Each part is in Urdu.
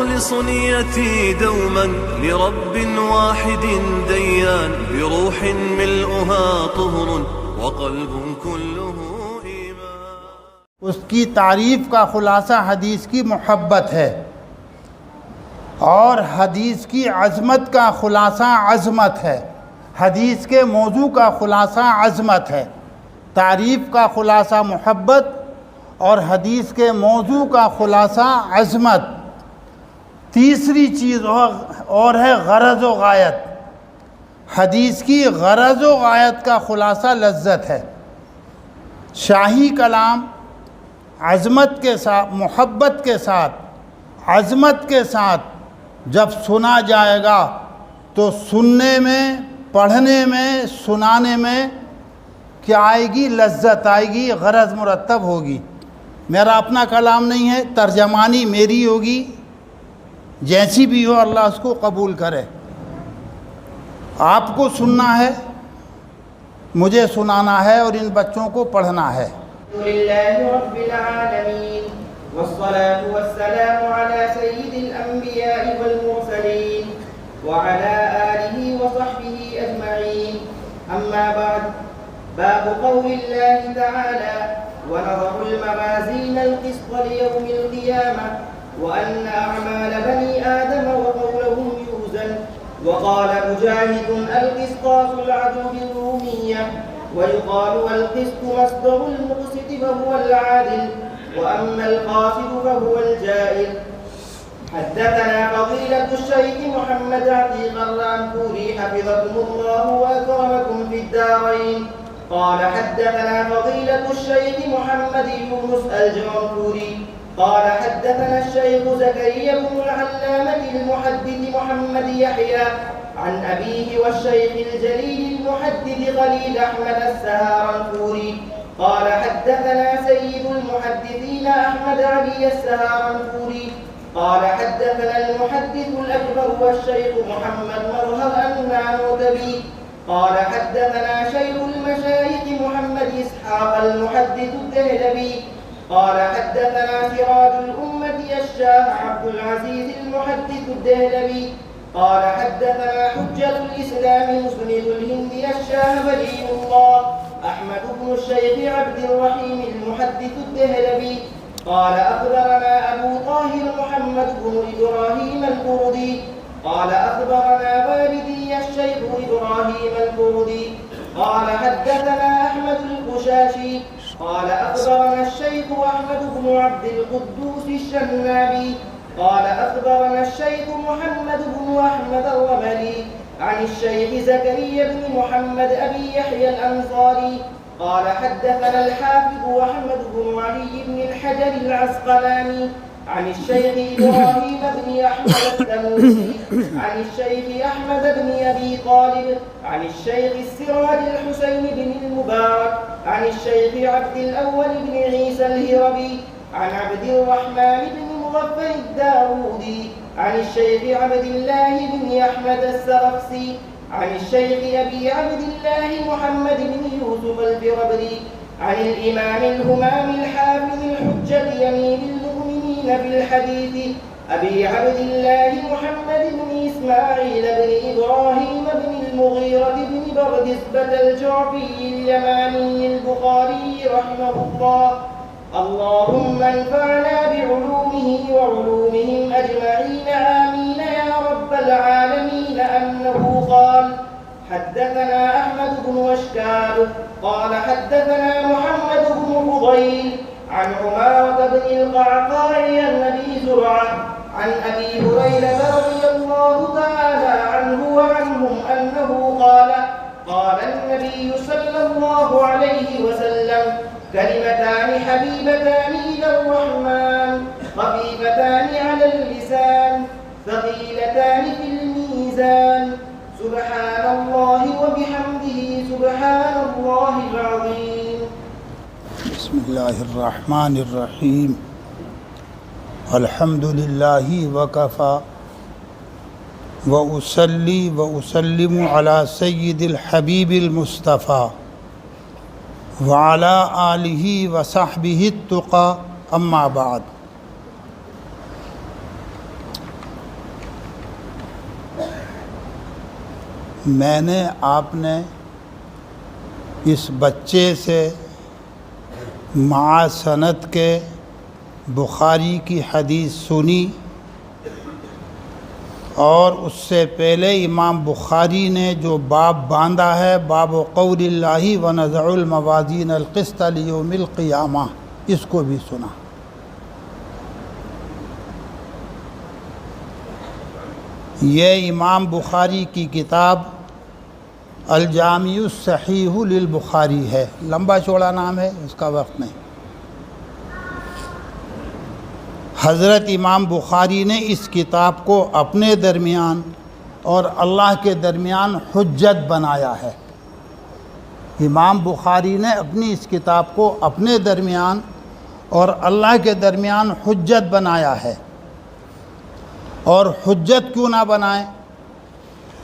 وأخلص نيتي دوما لرب واحد ديان بروح ملؤها طهر وقلب كله إيمان۔ اس کی تعریف کا خلاصہ حدیث کی محبت ہے، اور حدیث کی عظمت کا خلاصہ عظمت ہے، حدیث کے موضوع کا خلاصہ عظمت ہے۔ تعریف کا خلاصہ محبت اور حدیث کے موضوع کا خلاصہ عظمت۔ تیسری چیز اور ہے غرض و غایت۔ حدیث کی غرض و غایت کا خلاصہ لذت ہے۔ شاہی کلام عظمت کے ساتھ، محبت کے ساتھ، عظمت کے ساتھ جب سنا جائے گا تو سننے میں، پڑھنے میں، سنانے میں کیا آئے گی؟ لذت آئے گی، غرض مرتب ہوگی۔ میرا اپنا کلام نہیں ہے، ترجمانی میری ہوگی، جیسی بھی ہو اللہ اس کو قبول کرے۔ آپ کو سننا ہے، مجھے سنانا ہے، اور ان بچوں کو پڑھنا ہے۔ للہ رب العالمین والصلاة والسلام على سید الانبیاء والمرسلین وعلى آلہ وصحبہ اجمعین۔ اما بعد، باب قول اللہ تعالی ونضع الموازین القسط لیوم القیامہ وأن أعمال بني آدم وقولهم يوزن۔ وقال مجاهد القسطاس العدل بالرومية، ويقال القسط مصدر المقسط فهو العادل، وأما القاسط فهو الجائر۔ حدثنا فضيلة الشيخ محمد عتيق الرامكوري حفظكم الله وأكرمكم في الدارين قال حدثنا فضيلة الشيخ محمد يونس الجرمكوري قال حدثنا الشيخ زكريا بن العلامة المحدث محمد يحيى عن أبيه والشيخ الجليل المحدث خليل أحمد السهارنفوري قال حدثنا سيد المحدثين أحمد علي السهارنفوري قال حدثنا المحدث الأكبر والشيخ محمد مظهر النانوتبي قال حدثنا شيخ المشايخ محمد إسحاق المحدث الدهلبي قال حدثنا سراج الأمة الشاه عبد العزيز المحدث الدهلبي قال حدثنا حجة الإسلام مسند الهند الشاه ولي الله أحمد بن الشيخ عبد الرحيم المحدث الدهلبي قال أخبرنا أبو طاهر محمد بن إبراهيم القردي قال أخبرنا والدي الشيخ إبراهيم القردي قال حدثنا أحمد القشاشي قال أخبرنا الشيخ أحمد بن عبد القدوس الشنابي قال أخبرنا الشيخ محمد بن أحمد الرملي عن الشيخ زكريا بن محمد أبي يحيى الأنصاري قال حدثنا الحافظ أحمد بن علي بن الحجر العسقلاني عن الشيخ إبراهيم بن أحمد التنوسي عن الشيخ أحمد بن أبي طالب عن الشيخ السراج الحسين بن المبارك عن الشيخ عبد الأول بن عيسى الهربي عن عبد الرحمن بن مغفر الداودي عن الشيخ عبد الله بن أحمد السرخسي عن الشيخ أبي عبد الله محمد بن يوسف الفربري عن الإمام الهمام الحافظ الحجة أمير المؤمنين بالحديث أبي عبد الله محمد بن إسماعيل بن إبراهيم بن المغيرة بن بردسبة الجعفي اليماني البخاري رحمه الله. اللهم انفعنا بعلومه وعلومهم أجمعين آمين يا رب العالمين. أنه قال حدثنا أحمد بن وشكاب قال حدثنا محمد بن فضيل عن عمارة بن القعقاع عن أبي زرعة عن أبي هريرة رضي الله تعالى عنه وعنهم أنه قال قال النبي صلى الله عليه وسلم كلمتان حبيبتان إلى الرحمن خفيفتان على اللسان ثقيلتان في الميزان سبحان الله وبحمده سبحان الله العظيم. بسم الله الرحمن الرحيم. الحمد لله وكفى وأصلي وأسلم على سيد الحبيب المصطفى وعلى آله وصحبه التقى. أما بعد. میں نے آپ نے اس بچے سے مع سند کے بخاری کی حدیث سنی، اور اس سے پہلے امام بخاری نے جو باب باندھا ہے، باب قول اللہ ونضع الموازین القسط لیوم القیامہ، اس کو بھی سنا۔ یہ امام بخاری کی کتاب الجامع الصحیح للبخاری ہے، لمبا چوڑا نام ہے، اس کا وقت نہیں۔ حضرت امام بخاری نے اس کتاب کو اپنے درمیان اور اللہ کے درمیان حجت بنایا ہے۔ امام بخاری نے اپنی اس کتاب کو اپنے درمیان اور اللہ کے درمیان حجت بنایا ہے۔ اور حجت کیوں نہ بنائیں؟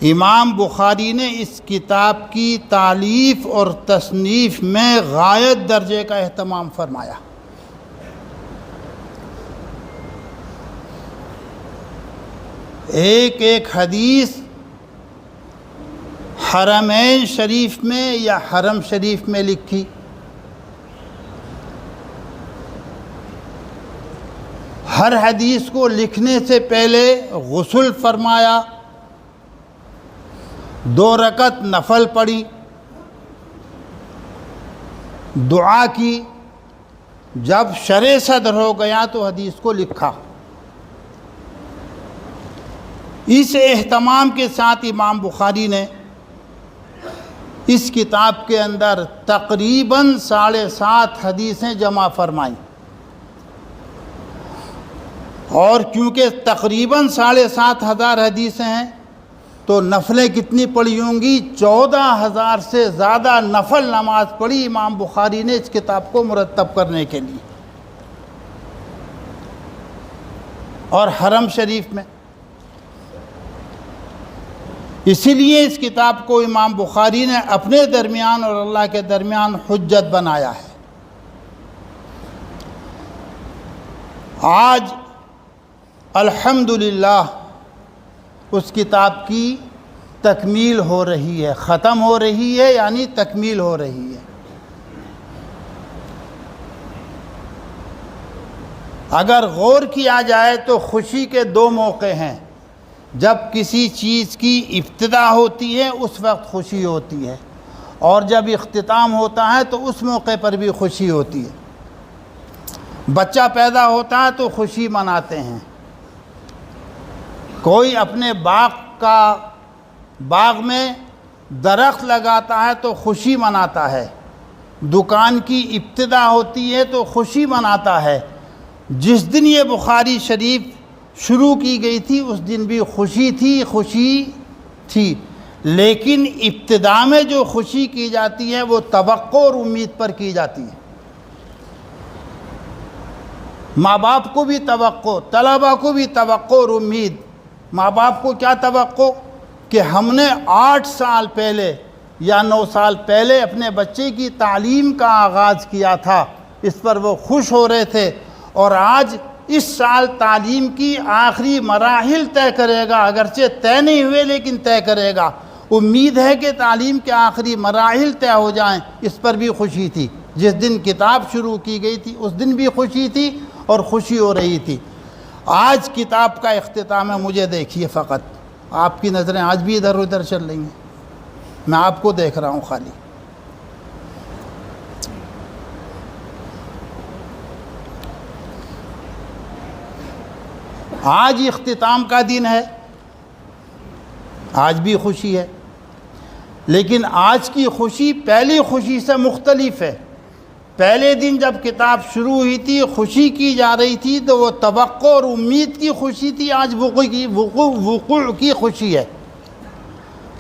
امام بخاری نے اس کتاب کی تالیف اور تصنیف میں غایت درجے کا اہتمام فرمایا۔ ایک ایک حدیث حرمین شریف میں یا حرم شریف میں لکھی، ہر حدیث کو لکھنے سے پہلے غسل فرمایا، 2 رکعت نفل پڑھی، دعا کی، جب شرح صدر ہو گیا تو حدیث کو لکھا۔ اس اہتمام کے ساتھ امام بخاری نے اس کتاب کے اندر تقریباً 7.5 حدیثیں جمع فرمائیں، اور کیونکہ تقریباً 7.5 حدیثیں ہیں تو نفلیں کتنی پڑھی ہوں گی؟ 14,000 سے زیادہ نفل نماز پڑھی امام بخاری نے اس کتاب کو مرتب کرنے کے لیے، اور حرم شریف میں۔ اسی لیے اس کتاب کو امام بخاری نے اپنے درمیان اور اللہ کے درمیان حجت بنایا ہے۔ آج الحمدللہ اس کتاب کی تکمیل ہو رہی ہے، ختم ہو رہی ہے، یعنی تکمیل ہو رہی ہے۔ اگر غور کیا جائے تو خوشی کے 2 موقع ہیں۔ جب کسی چیز کی ابتدا ہوتی ہے اس وقت خوشی ہوتی ہے، اور جب اختتام ہوتا ہے تو اس موقع پر بھی خوشی ہوتی ہے۔ بچہ پیدا ہوتا ہے تو خوشی مناتے ہیں، کوئی اپنے باغ میں درخت لگاتا ہے تو خوشی مناتا ہے، دکان کی ابتدا ہوتی ہے تو خوشی مناتا ہے۔ جس دن یہ بخاری شریف شروع کی گئی تھی اس دن بھی خوشی تھی، لیکن ابتدا میں جو خوشی کی جاتی ہے وہ توقع اور امید پر کی جاتی ہے۔ ماں باپ کو بھی توقع، طلباء کو بھی توقع اور امید۔ ماں باپ کو کیا توقع؟ کہ ہم نے 8 سال پہلے یا 9 سال پہلے اپنے بچے کی تعلیم کا آغاز کیا تھا، اس پر وہ خوش ہو رہے تھے، اور آج اس سال تعلیم کی آخری مراحل طے کرے گا، اگرچہ طے نہیں ہوئے لیکن طے کرے گا۔ امید ہے کہ تعلیم کے آخری مراحل طے ہو جائیں، اس پر بھی خوشی تھی۔ جس دن کتاب شروع کی گئی تھی اس دن بھی خوشی تھی اور خوشی ہو رہی تھی۔ آج کتاب کا اختتام ہے، مجھے دیکھیے فقط، آپ کی نظریں آج بھی ادھر ادھر چل رہی ہیں، میں آپ کو دیکھ رہا ہوں خالی۔ آج اختتام کا دن ہے، آج بھی خوشی ہے، لیکن آج کی خوشی پہلی خوشی سے مختلف ہے۔ پہلے دن جب کتاب شروع ہوئی تھی خوشی کی جا رہی تھی تو وہ توقع اور امید کی خوشی تھی، آج وقوع کی خوشی ہے۔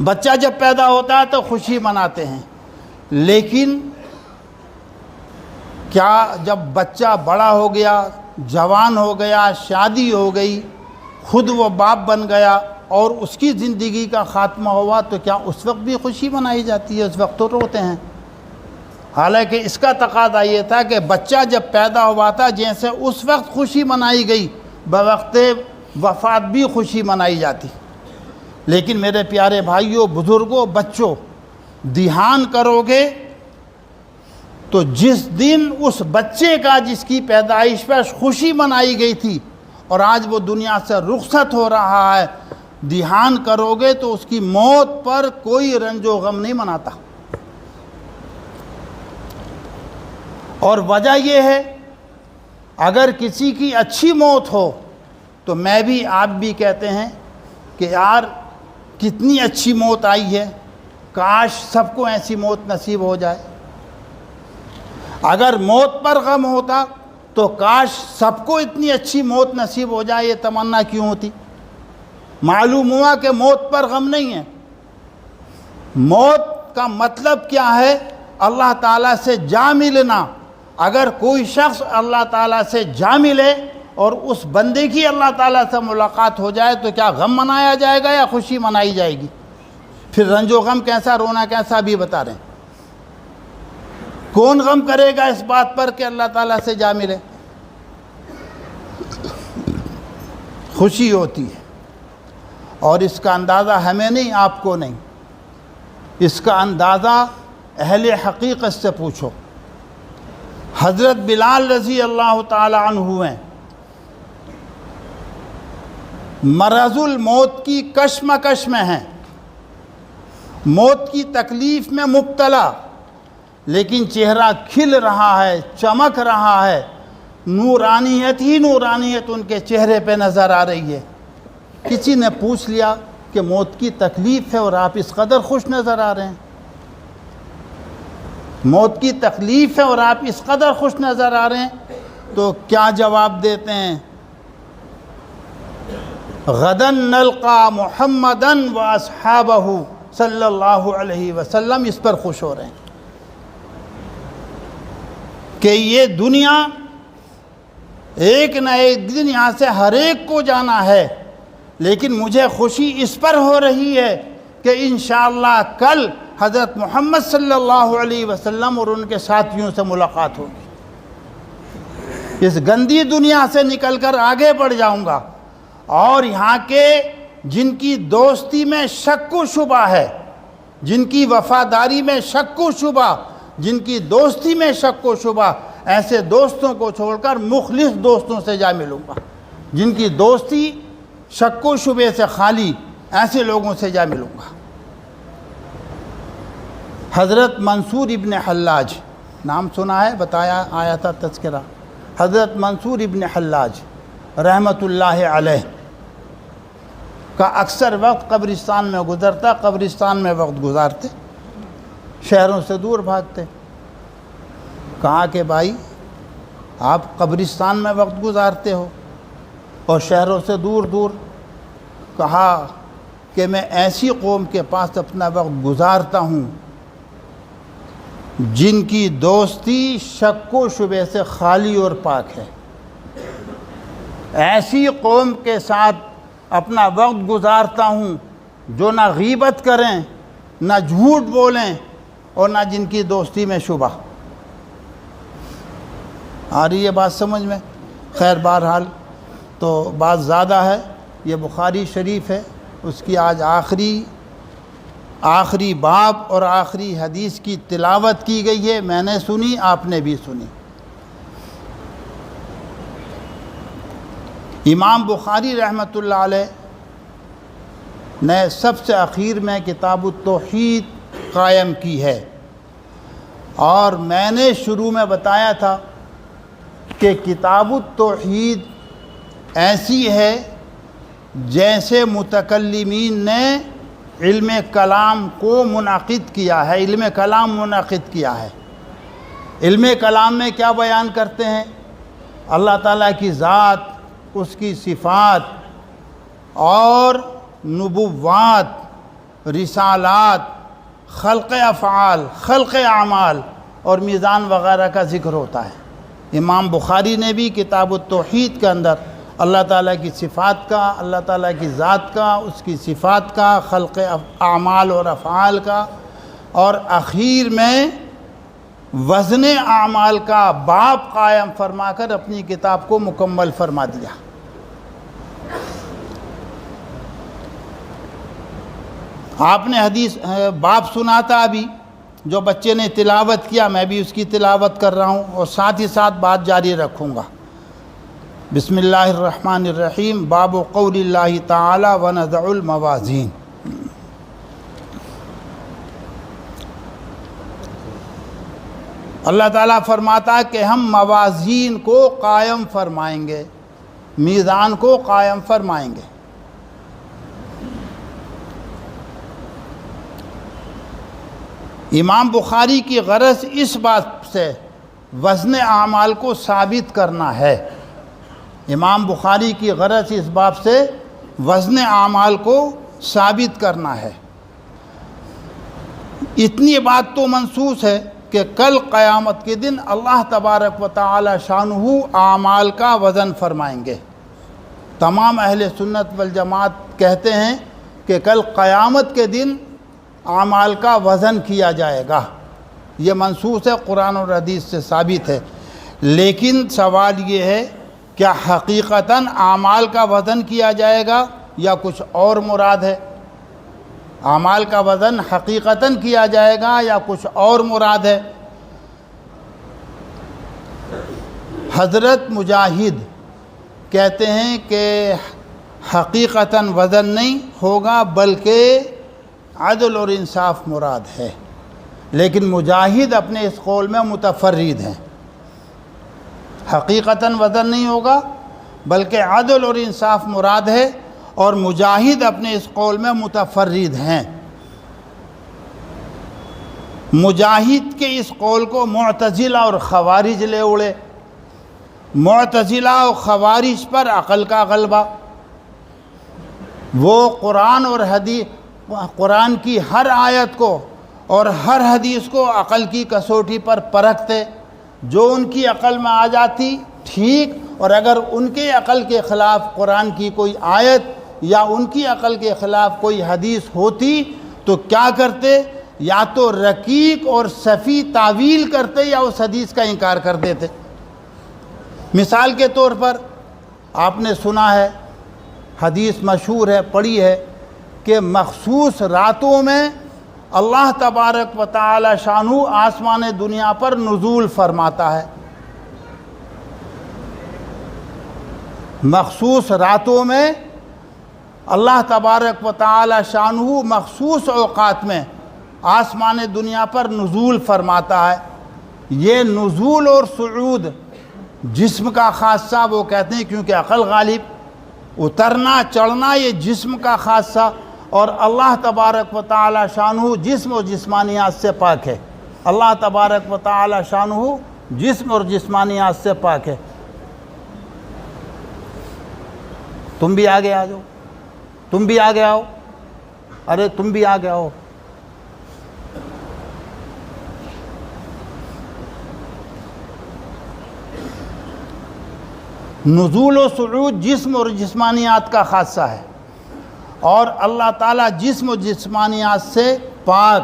بچہ جب پیدا ہوتا ہے تو خوشی مناتے ہیں، لیکن کیا جب بچہ بڑا ہو گیا، جوان ہو گیا، شادی ہو گئی، خود وہ باپ بن گیا اور اس کی زندگی کا خاتمہ ہوا تو کیا اس وقت بھی خوشی منائی جاتی ہے؟ اس وقت تو روتے ہیں۔ حالانکہ اس کا تقاضا یہ تھا کہ بچہ جب پیدا ہوا تھا جیسے اس وقت خوشی منائی گئی، بوقت وفات بھی خوشی منائی جاتی۔ لیکن میرے پیارے بھائیوں، بزرگوں، بچوں، دھیان کرو گے تو جس دن اس بچے کا جس کی پیدائش پر خوشی منائی گئی تھی اور آج وہ دنیا سے رخصت ہو رہا ہے، دھیان کرو گے تو اس کی موت پر کوئی رنج و غم نہیں مناتا۔ اور وجہ یہ ہے، اگر کسی کی اچھی موت ہو تو میں بھی آپ بھی کہتے ہیں کہ یار کتنی اچھی موت آئی ہے، کاش سب کو ایسی موت نصیب ہو جائے۔ اگر موت پر غم ہوتا تو کاش سب کو اتنی اچھی موت نصیب ہو جائے، یہ تمنا کیوں ہوتی؟ معلوم ہوا کہ موت پر غم نہیں ہے۔ موت کا مطلب کیا ہے؟ اللہ تعالیٰ سے جا ملنا۔ اگر کوئی شخص اللہ تعالیٰ سے جا ملے اور اس بندے کی اللہ تعالیٰ سے ملاقات ہو جائے تو کیا غم منایا جائے گا یا خوشی منائی جائے گی؟ پھر رنج و غم کیسا، رونا کیسا بھی بتا رہے ہیں۔ کون غم کرے گا اس بات پر کہ اللہ تعالیٰ سے جا ملے؟ خوشی ہوتی ہے، اور اس کا اندازہ ہمیں نہیں، آپ کو نہیں، اس کا اندازہ اہل حقیقت سے پوچھو۔ حضرت بلال رضی اللہ تعالی عنہ ہیں، مرض الموت کی کشمکش میں ہیں، موت کی تکلیف میں مبتلا، لیکن چہرہ کھل رہا ہے، چمک رہا ہے، نورانیت ہی نورانیت ان کے چہرے پہ نظر آ رہی ہے۔ کسی نے پوچھ لیا کہ موت کی تکلیف ہے اور آپ اس قدر خوش نظر آ رہے ہیں، موت کی تکلیف ہے اور آپ اس قدر خوش نظر آ رہے ہیں، تو کیا جواب دیتے ہیں؟ غدن نلقا محمدن و اصحابہ صلی اللہ علیہ وسلم، اس پر خوش ہو رہے ہیں کہ یہ دنیا ایک نہ ایک دن یہاں سے ہر ایک کو جانا ہے، لیکن مجھے خوشی اس پر ہو رہی ہے کہ انشاءاللہ کل حضرت محمد صلی اللہ علیہ وسلم اور ان کے ساتھیوں سے ملاقات ہوگی، اس گندی دنیا سے نکل کر آگے بڑھ جاؤں گا، اور یہاں کے جن کی دوستی میں شک و شبہ ہے، جن کی وفاداری میں شک و شبہ، جن کی دوستی میں شک و شبہ، ایسے دوستوں کو چھوڑ کر مخلص دوستوں سے جا ملوں گا، جن کی دوستی شک و شبے سے خالی، ایسے لوگوں سے جا ملوں گا۔ حضرت منصور ابن حلاج، نام سنا ہے، بتایا آیا تھا تذکرہ، حضرت منصور ابن حلاج رحمۃ اللہ علیہ کا اکثر وقت قبرستان میں گزرتا، قبرستان میں وقت گزارتے، شہروں سے دور بھاگتے۔ کہا کہ بھائی آپ قبرستان میں وقت گزارتے ہو اور شہروں سے دور دور، کہا کہ میں ایسی قوم کے پاس اپنا وقت گزارتا ہوں جن کی دوستی شک و شبے سے خالی اور پاک ہے، ایسی قوم کے ساتھ اپنا وقت گزارتا ہوں جو نہ غیبت کریں، نہ جھوٹ بولیں، اور نہ جن کی دوستی میں شبہ۔ آ رہی ہے بات سمجھ میں؟ خیر بہرحال تو بات زیادہ ہے، یہ بخاری شریف ہے، اس کی آج آخری باب اور آخری حدیث کی تلاوت کی گئی ہے، میں نے سنی، آپ نے بھی سنی۔ امام بخاری رحمۃ اللہ علیہ نے سب سے اخیر میں کتاب التوحید قائم کی ہے، اور میں نے شروع میں بتایا تھا کہ کتاب التوحید ایسی ہے جیسے متکلمین نے علم کلام کو منعقد کیا ہے، علم کلام منعقد کیا ہے۔ علم کلام میں کیا بیان کرتے ہیں؟ اللہ تعالیٰ کی ذات، اس کی صفات اور نبوات، رسالات، خلق افعال، خلق اعمال اور میزان وغیرہ کا ذکر ہوتا ہے۔ امام بخاری نے بھی کتاب التوحید کے اندر اللہ تعالیٰ کی صفات کا، اللہ تعالیٰ کی ذات کا، اس کی صفات کا، خلق اعمال اور افعال کا، اور اخیر میں وزن اعمال کا باب قائم فرما کر اپنی کتاب کو مکمل فرما دیا۔ آپ نے حدیث باب سنا تھا ابھی، جو بچے نے تلاوت کیا، میں بھی اس کی تلاوت کر رہا ہوں اور ساتھ ہی ساتھ بات جاری رکھوں گا۔ بسم اللہ الرحمن الرحیم۔ باب قول اللہ تعالی ونضع الموازین۔ اللہ تعالیٰ فرماتا ہے کہ ہم موازین کو قائم فرمائیں گے، میزان کو قائم فرمائیں گے۔ امام بخاری کی غرض اس بات سے وزن اعمال کو ثابت کرنا ہے۔ امام بخاری کی غرض اس باب سے وزن اعمال کو ثابت کرنا ہے۔ اتنی بات تو منصوص ہے کہ کل قیامت کے دن اللہ تبارک و تعالی شانہ اعمال کا وزن فرمائیں گے۔ تمام اہل سنت والجماعت کہتے ہیں کہ کل قیامت کے دن اعمال کا وزن کیا جائے گا، یہ منصوص ہے، قرآن اور حدیث سے ثابت ہے۔ لیکن سوال یہ ہے کیا حقیقتاً اعمال کا وزن کیا جائے گا یا کچھ اور مراد ہے؟ اعمال کا وزن حقیقتاً کیا جائے گا یا کچھ اور مراد ہے؟ حضرت مجاہد کہتے ہیں کہ حقیقتاً وزن نہیں ہوگا بلکہ عدل اور انصاف مراد ہے، لیکن مجاہد اپنے اس قول میں متفرد ہیں۔ حقیقتاً وزن نہیں ہوگا بلکہ عدل اور انصاف مراد ہے، اور مجاہد اپنے اس قول میں متفرد ہیں۔ مجاہد کے اس قول کو معتزلہ اور خوارج لے اڑے۔ معتزلہ اور خوارج پر عقل کا غلبہ، وہ قرآن اور حدیث، قرآن کی ہر آیت کو اور ہر حدیث کو عقل کی کسوٹی پر پرکھتے، جو ان کی عقل میں آ جاتی ٹھیک، اور اگر ان کے عقل کے خلاف قرآن کی کوئی آیت یا ان کی عقل کے خلاف کوئی حدیث ہوتی تو کیا کرتے؟ یا تو رقیق اور صفی تعویل کرتے یا اس حدیث کا انکار کر دیتے۔ مثال کے طور پر آپ نے سنا ہے، حدیث مشہور ہے، پڑھی ہے، کہ مخصوص راتوں میں اللہ تبارک و تعالی شانہ آسمان دنیا پر نزول فرماتا ہے۔ مخصوص راتوں میں اللہ تبارک و تعالی شانہ مخصوص اوقات میں آسمان دنیا پر نزول فرماتا ہے۔ یہ نزول اور صعود جسم کا خاصہ وہ کہتے ہیں، کیونکہ عقل غالب، اترنا چڑھنا یہ جسم کا خاصہ، اور اللہ تبارک و تعالی شانہ جسم و جسمانیات سے پاک ہے۔ اللہ تبارک و تعالی شانہ جسم اور جسمانیات سے پاک ہے۔ تم بھی آگے آ جاؤ، تم بھی آگے آؤ، ارے تم بھی آگے آؤ۔ نزول و صعود جسم اور جسمانیات کا خاصہ ہے، اور اللہ تعالیٰ جسم و جسمانیات سے پاک،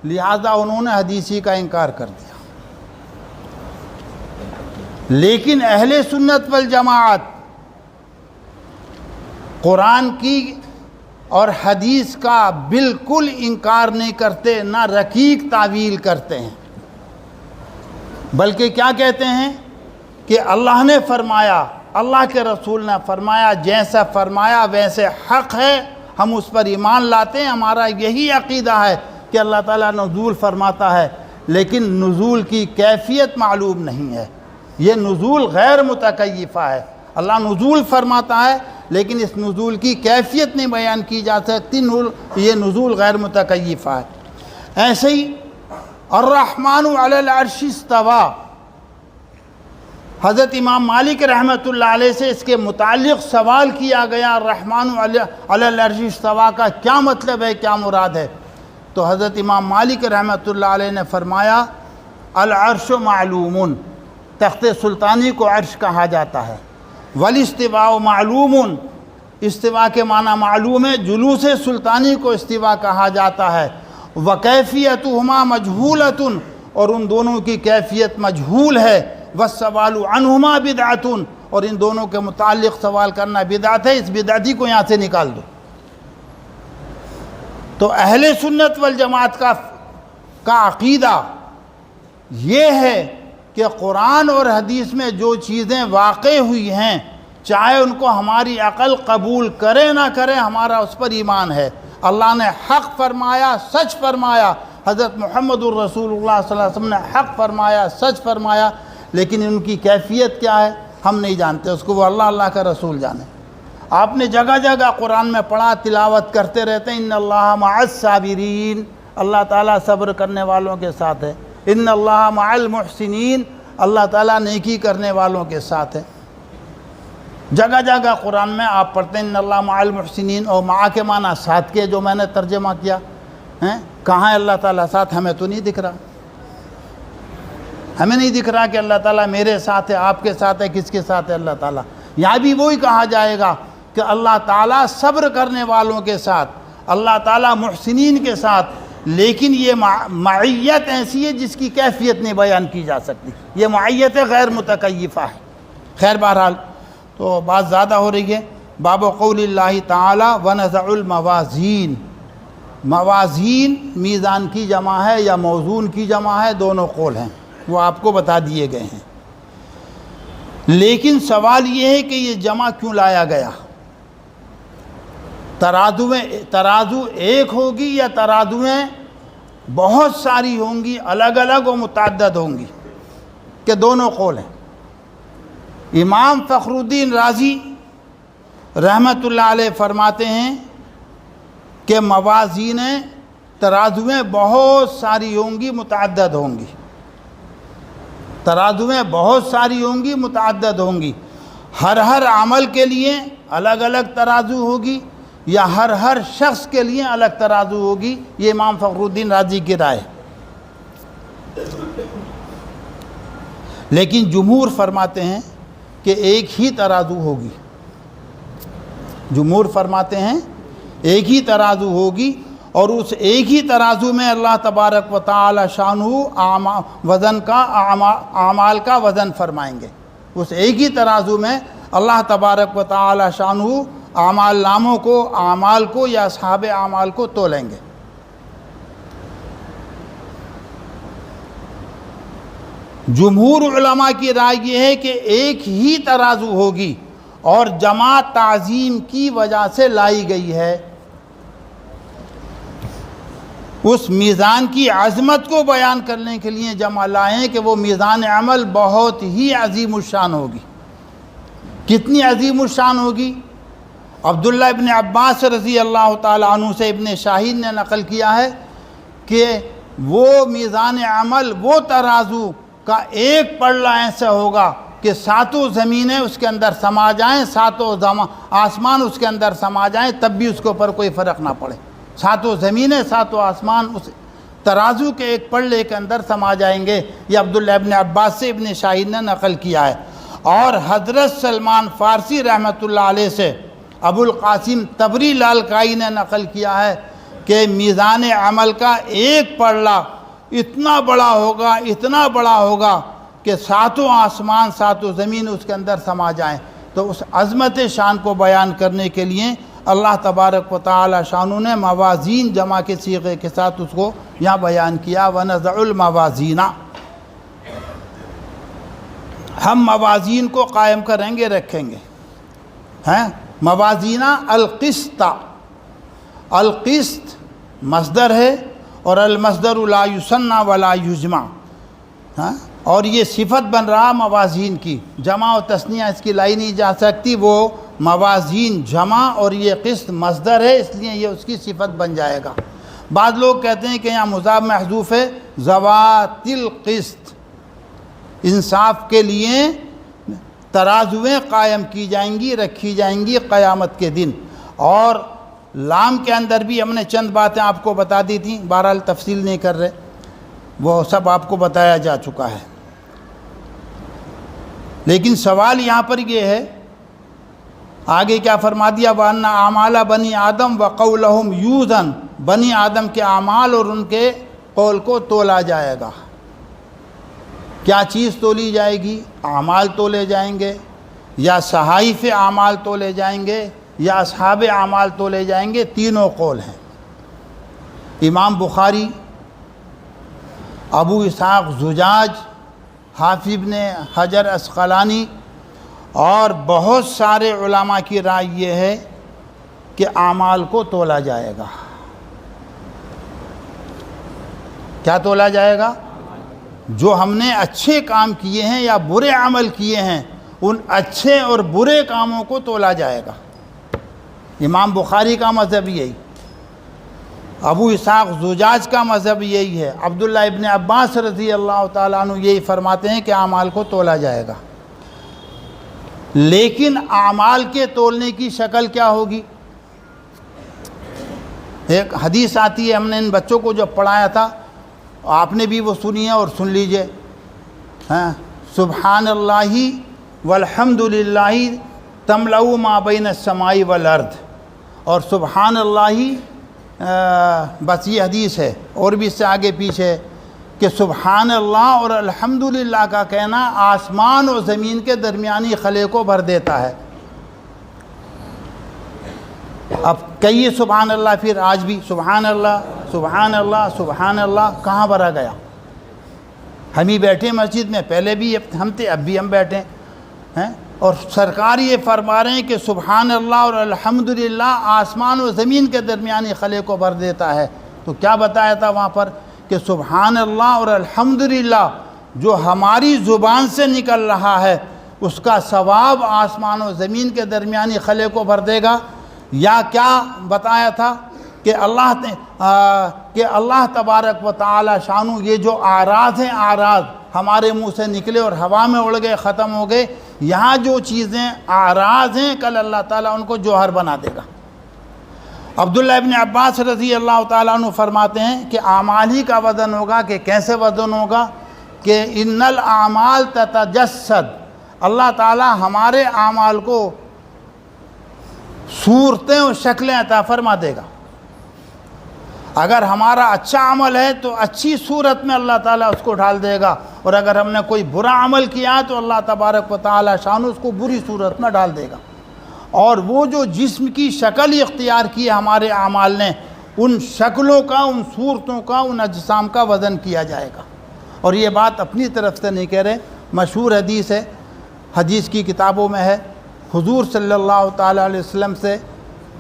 لہذا انہوں نے حدیثی کا انکار کر دیا۔ لیکن اہل سنت والجماعت قرآن کی اور حدیث کا بالکل انکار نہیں کرتے، نہ رقیق تعویل کرتے ہیں، بلکہ کیا کہتے ہیں کہ اللہ نے فرمایا، اللہ کے رسول نے فرمایا، جیسا فرمایا ویسے حق ہے، ہم اس پر ایمان لاتے ہیں، ہمارا یہی عقیدہ ہے کہ اللہ تعالیٰ نزول فرماتا ہے، لیکن نزول کی کیفیت معلوم نہیں ہے۔ یہ نزول غیر متکیفہ ہے، اللہ نزول فرماتا ہے لیکن اس نزول کی کیفیت نہیں بیان کی جا سکتی، یہ نزول غیر متکیفہ ہے۔ ایسے ہی الرحمن علی العرش استوى، حضرت امام مالک رحمۃ اللہ علیہ سے اس کے متعلق سوال کیا گیا، الرحمن علی العرش استوى کا کیا مطلب ہے، کیا مراد ہے؟ تو حضرت امام مالک رحمۃ اللہ علیہ نے فرمایا العرش معلوم، تخت سلطانی کو عرش کہا جاتا ہے، والاستواء معلوم، استوا کے معنی معلوم ہے، جلوس سلطانی کو استوا کہا جاتا ہے، وکیفیتہما مجہولۃ، اور ان دونوں کی کیفیت مجہول ہے، والسوال عنہما بدعۃ، اور ان دونوں کے متعلق سوال کرنا بدعت ہے، اس بدعتی کو یہاں سے نکال دو۔ تو اہل سنت والجماعت کا عقیدہ یہ ہے کہ قرآن اور حدیث میں جو چیزیں واقع ہوئی ہیں، چاہے ان کو ہماری عقل قبول کرے نہ کرے، ہمارا اس پر ایمان ہے۔ اللہ نے حق فرمایا، سچ فرمایا، حضرت محمد الرسول اللہ صلی اللہ علیہ وسلم نے حق فرمایا، سچ فرمایا، لیکن ان کی کیفیت کیا ہے ہم نہیں جانتے، اس کو وہ اللہ کا رسول جانے۔ آپ نے جگہ جگہ قرآن میں پڑھا، تلاوت کرتے رہتے ہیں، ان اللہ مع الصابرین، اللہ تعالیٰ صبر کرنے والوں کے ساتھ ہے۔ ان اللہ مع المحسنین، اللہ تعالیٰ نیکی کرنے والوں کے ساتھ ہے۔ جگہ جگہ قرآن میں آپ پڑھتے ہیں ان اللہ مع المحسنین، اور مع کے معنی ساتھ کے، جو میں نے ترجمہ کیا ہیں، کہاں ہے اللہ تعالیٰ ساتھ؟ ہمیں تو نہیں دکھ رہا، ہمیں نہیں دکھ رہا کہ اللہ تعالیٰ میرے ساتھ ہے، آپ کے ساتھ ہے، کس کے ساتھ ہے اللہ تعالیٰ؟ یہاں بھی وہی کہا جائے گا کہ اللہ تعالیٰ صبر کرنے والوں کے ساتھ، اللہ تعالیٰ محسنین کے ساتھ، لیکن یہ معیت ایسی ہے جس کی کیفیت نہیں بیان کی جا سکتی، یہ معیت غیر متکیفہ ہے۔ خیر بہرحال تو بات زیادہ ہو رہی ہے۔ باب قول اللہ تعالی ونضع الموازین، موازین میزان کی جمع ہے یا موزون کی جمع ہے، دونوں قول ہیں، وہ آپ کو بتا دیے گئے ہیں۔ لیکن سوال یہ ہے کہ یہ جمع کیوں لایا گیا؟ ترازو ایک ہوگی یا ترازویں بہت ساری ہوں گی، الگ الگ و متعدد ہوں گی، کہ دونوں قول ہیں۔ امام فخر الدین رازی رحمۃ اللہ علیہ فرماتے ہیں کہ موازین ترازویں بہت ساری ہوں گی، متعدد ہوں گی، ترازویں بہت ساری ہوں گی، متعدد ہوں گی۔ ہر عمل کے لیے الگ الگ ترازو ہوگی یا ہر شخص کے لیے الگ ترازو ہوگی، یہ امام فخر الدین رازی کی رائے۔ لیکن جمہور فرماتے ہیں کہ ایک ہی ترازو ہوگی، جمہور فرماتے ہیں ایک ہی ترازو ہوگی، اور اس ایک ہی ترازو میں اللہ تبارک و تعالی شانہ وزن کا اعمال کا وزن فرمائیں گے۔ اس ایک ہی ترازو میں اللہ تبارک و تعالی شانہ اعمال ناموں کو، اعمال کو یا اصحاب اعمال کو تولیں گے۔ جمہور علماء کی رائے یہ ہے کہ ایک ہی ترازو ہوگی، اور جمع تعظیم کی وجہ سے لائی گئی ہے۔ اس میزان کی عظمت کو بیان کرنے کے لیے جمع لائیں کہ وہ میزان عمل بہت ہی عظیم الشان ہوگی۔ کتنی عظیم الشان ہوگی؟ عبداللہ ابن عباس رضی اللہ تعالیٰ عنہ سے ابن شاہین نے نقل کیا ہے کہ وہ میزان عمل، وہ ترازو کا ایک پلڑا ایسا ہوگا کہ ساتوں زمینیں اس کے اندر سما جائیں، ساتوں آسمان اس کے اندر سما جائیں، تب بھی اس کے اوپر کوئی فرق نہ پڑے۔ ساتوں زمینیں، ساتوں آسمان اس ترازو کے ایک پلڑے کے اندر سما جائیں گے۔ یہ عبداللہ ابن عباس سے ابن شاہین نے نقل کیا ہے۔ اور حضرت سلمان فارسی رحمۃ اللہ علیہ سے ابو القاسم تبری لالکائی نے نقل کیا ہے کہ میزان عمل کا ایک پلڑا اتنا بڑا ہوگا، اتنا بڑا ہوگا کہ ساتوں آسمان، ساتوں زمین اس کے اندر سما جائیں۔ تو اس عظمت شان کو بیان کرنے کے لیے اللہ تبارک و تعالی شانہ نے موازین جمع کے صیغے کے ساتھ اس کو یہاں بیان کیا، وَنَضَعُ الْمَوَازِينَ۔ ہم موازین کو قائم کریں گے، رکھیں گے، ہیں موازین القسط۔ القسط مصدر ہے، اور المصدر لا یثنى ولا یجمع، اور یہ صفت بن رہا موازین کی، جمع و تثنیہ اس کی لائی نہیں جا سکتی۔ وہ موازین جمع اور یہ قسط مصدر ہے، اس لیے یہ اس کی صفت بن جائے گا۔ بعض لوگ کہتے ہیں کہ یہاں مضاف محذوف ہے، ذوات القسط، انصاف کے لیے ترازویں قائم کی جائیں گی، رکھی جائیں گی قیامت کے دن۔ اور لام کے اندر بھی ہم نے چند باتیں آپ کو بتا دی تھیں، بہرحال تفصیل نہیں کر رہے، وہ سب آپ کو بتایا جا چکا ہے۔ لیکن سوال یہاں پر یہ ہے، آگے کیا فرما دیا؟ وَأَنَّ أَعْمَالَ بَنِي آدم وَقَوْلَهُمْ يُوزَنْ، بنی آدم کے اعمال اور ان کے قول کو تولا جائے گا۔ کیا چیز تولی جائے گی؟ اعمال تولے جائیں گے، یا صحائف اعمال تولے جائیں گے، یا اصحاب اعمال تولے جائیں گے، تینوں قول ہیں۔ امام بخاری، ابو اسحاق زجاج، حافظ ابن حجر عسقلانی اور بہت سارے علماء کی رائے یہ ہے کہ اعمال کو تولا جائے گا۔ کیا تولا جائے گا؟ جو ہم نے اچھے کام کیے ہیں یا برے عمل کیے ہیں، ان اچھے اور برے کاموں کو تولا جائے گا۔ امام بخاری کا مذہب یہی، ابو اسحاق زجاج کا مذہب یہی ہے، عبداللہ ابن عباس رضی اللہ تعالیٰ عنہ یہی فرماتے ہیں کہ اعمال کو تولا جائے گا۔ لیکن اعمال کے تولنے کی شکل کیا ہوگی؟ ایک حدیث آتی ہے، ہم نے ان بچوں کو جو پڑھایا تھا آپ نے بھی وہ سنی ہے اور سن لیجئے، سبحان اللہ والحمد للہ تملأ ما بین السماء والارض، اور سبحان اللہ بس یہ حدیث ہے، اور بھی اس سے آگے پیچھے کہ سبحان اللہ اور الحمدللہ کا کہنا آسمان اور زمین کے درمیانی خلے کو بھر دیتا ہے۔ اب کہیے سبحان اللہ، پھر آج بھی سبحان اللہ سبحان اللہ سبحان اللہ، کہاں بھرا گیا؟ ہم ہی بیٹھے مسجد میں، پہلے بھی ہم تھے، اب بھی ہم بیٹھے ہیں، اور سرکار یہ فرما رہے ہیں کہ سبحان اللہ اور الحمدللہ آسمان و زمین کے درمیانی خلے کو بھر دیتا ہے۔ تو کیا بتایا تھا وہاں پر کہ سبحان اللہ اور الحمدللہ جو ہماری زبان سے نکل رہا ہے اس کا ثواب آسمان و زمین کے درمیانی خلے کو بھر دے گا۔ یا کیا بتایا تھا کہ اللہ تبارک و تعالی شانو یہ جو اعراض ہیں، اعراض ہمارے منہ سے نکلے اور ہوا میں اڑ گئے، ختم ہو گئے، یہاں جو چیزیں اعراض ہیں کل اللہ تعالیٰ ان کو جوہر بنا دے گا۔ عبداللہ ابن عباس رضی اللہ تعالیٰ عنہ فرماتے ہیں کہ اعمال ہی کا وزن ہوگا، کہ کیسے وزن ہوگا؟ کہ ان الاعمال تتجسد، اللہ تعالیٰ ہمارے اعمال کو صورتیں اور شکلیں عطا فرما دے گا۔ اگر ہمارا اچھا عمل ہے تو اچھی صورت میں اللہ تعالیٰ اس کو ڈھال دے گا، اور اگر ہم نے کوئی برا عمل کیا تو اللہ تبارک و تعالیٰ شان اس کو بری صورت میں ڈال دے گا۔ اور وہ جو جسم کی شکل اختیار کی ہے ہمارے اعمال نے، ان شکلوں کا، ان صورتوں کا، ان اجسام کا وزن کیا جائے گا۔ اور یہ بات اپنی طرف سے نہیں کہہ رہے، مشہور حدیث ہے، حدیث کی کتابوں میں ہے، حضور صلی اللہ تعالیٰ علیہ وسلم سے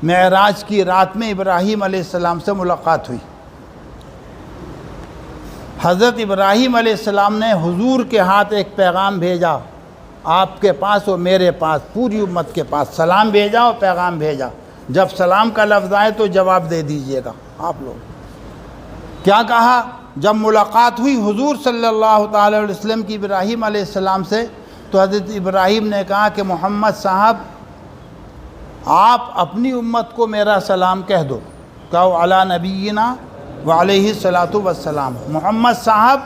معراج کی رات میں ابراہیم علیہ السلام سے ملاقات ہوئی۔ حضرت ابراہیم علیہ السلام نے حضور کے ہاتھ ایک پیغام بھیجا، آپ کے پاس اور میرے پاس، پوری امت کے پاس سلام بھیجا اور پیغام بھیجا۔ جب سلام کا لفظ آئے تو جواب دے دیجئے گا آپ لوگ۔ کیا کہا؟ جب ملاقات ہوئی حضور صلی اللہ تعالی علیہ وسلم کی ابراہیم علیہ السلام سے، تو حضرت ابراہیم نے کہا کہ محمد صاحب آپ اپنی امت کو میرا سلام کہہ دو، کہو علی نبینا وعلیہ الصلاۃ والسلام، محمد صاحب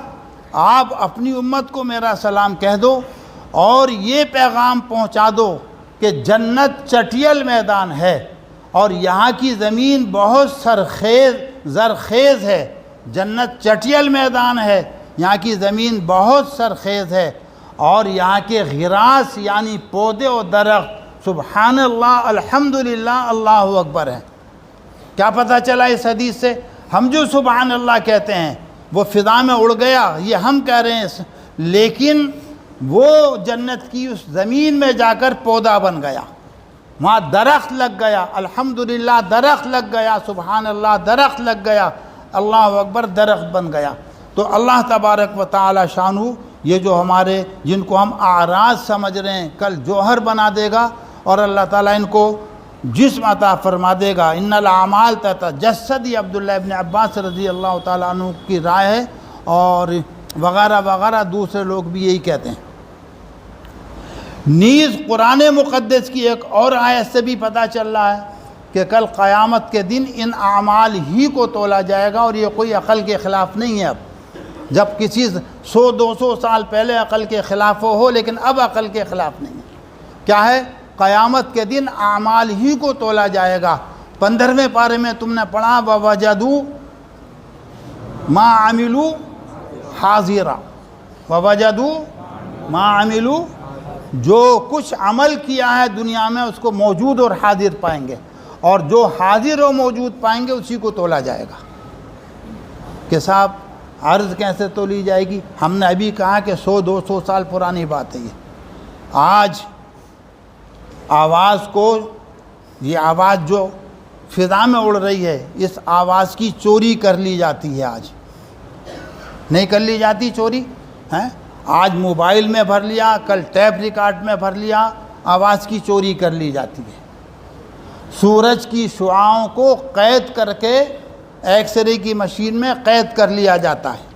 آپ اپنی امت کو میرا سلام کہہ دو اور یہ پیغام پہنچا دو کہ جنت چٹیل میدان ہے اور یہاں کی زمین بہت زرخیز ہے۔ جنت چٹیل میدان ہے، یہاں کی زمین بہت سرخیز ہے، اور یہاں کے غراس یعنی پودے و درخت سبحان اللہ الحمدللہ اللہ اکبر ہیں۔ کیا پتہ چلا اس حدیث سے؟ ہم جو سبحان اللہ کہتے ہیں وہ فضا میں اڑ گیا، یہ ہم کہہ رہے ہیں، لیکن وہ جنت کی اس زمین میں جا کر پودا بن گیا، وہاں درخت لگ گیا، الحمدللہ درخت لگ گیا، سبحان اللہ درخت لگ گیا، اللہ اکبر درخت بن گیا۔ تو اللہ تبارک و تعالی شانہ یہ جو ہمارے جن کو ہم اعراض سمجھ رہے ہیں کل جوہر بنا دے گا، اور اللہ تعالیٰ ان کو جسم عطا فرما دے گا۔ ان الاعمال تتجسد، یہ عبداللہ ابن عباس رضی اللہ تعالیٰ عنہ کی رائے ہے، اور وغیرہ وغیرہ دوسرے لوگ بھی یہی کہتے ہیں۔ نیز قرآن مقدس کی ایک اور آیت سے بھی پتہ چل رہا ہے کہ کل قیامت کے دن ان اعمال ہی کو تولا جائے گا، اور یہ کوئی عقل کے خلاف نہیں ہے۔ اب جب کسی 100-200 سال پہلے عقل کے خلاف ہو، لیکن اب عقل کے خلاف نہیں ہے۔ کیا ہے؟ قیامت کے دن اعمال ہی کو تولا جائے گا۔ 15ویں پارے میں تم نے پڑھا وَوَجَدُوا مَا عَمِلُوا حَاضِرًا، وَوَجَدُوا مَا عَمِلُوا، جو کچھ عمل کیا ہے دنیا میں اس کو موجود اور حاضر پائیں گے، اور جو حاضر و موجود پائیں گے اسی کو تولا جائے گا۔ کہ صاحب عرض کیسے تولی جائے گی؟ ہم نے ابھی کہا کہ 100-200 سال پرانی بات ہے یہ۔ آج آواز کو، یہ آواز جو فضا میں اڑ رہی ہے، اس آواز کی چوری کر لی جاتی ہے۔ آج نہیں کر لی جاتی چوری ہیں؟ آج موبائل میں بھر لیا، کل ٹیپ ریکارڈ میں بھر لیا، آواز کی چوری کر لی جاتی ہے۔ سورج کی شعاؤں کو قید کر کے ایکس رے کی مشین میں قید کر لیا جاتا ہے،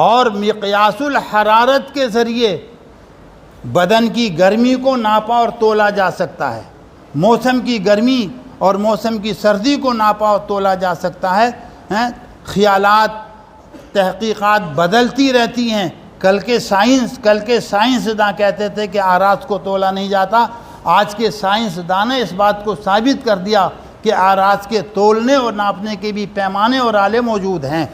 اور مقیاس الحرارت کے ذریعے بدن کی گرمی کو ناپا اور تولا جا سکتا ہے، موسم کی گرمی اور موسم کی سردی کو ناپا اور تولا جا سکتا ہے۔ خیالات، تحقیقات بدلتی رہتی ہیں۔ کل کے سائنسداں کہتے تھے کہ اعراض کو تولا نہیں جاتا، آج کے سائنسداں نے اس بات کو ثابت کر دیا کہ اعراض کے تولنے اور ناپنے کے بھی پیمانے اور آلے موجود ہیں۔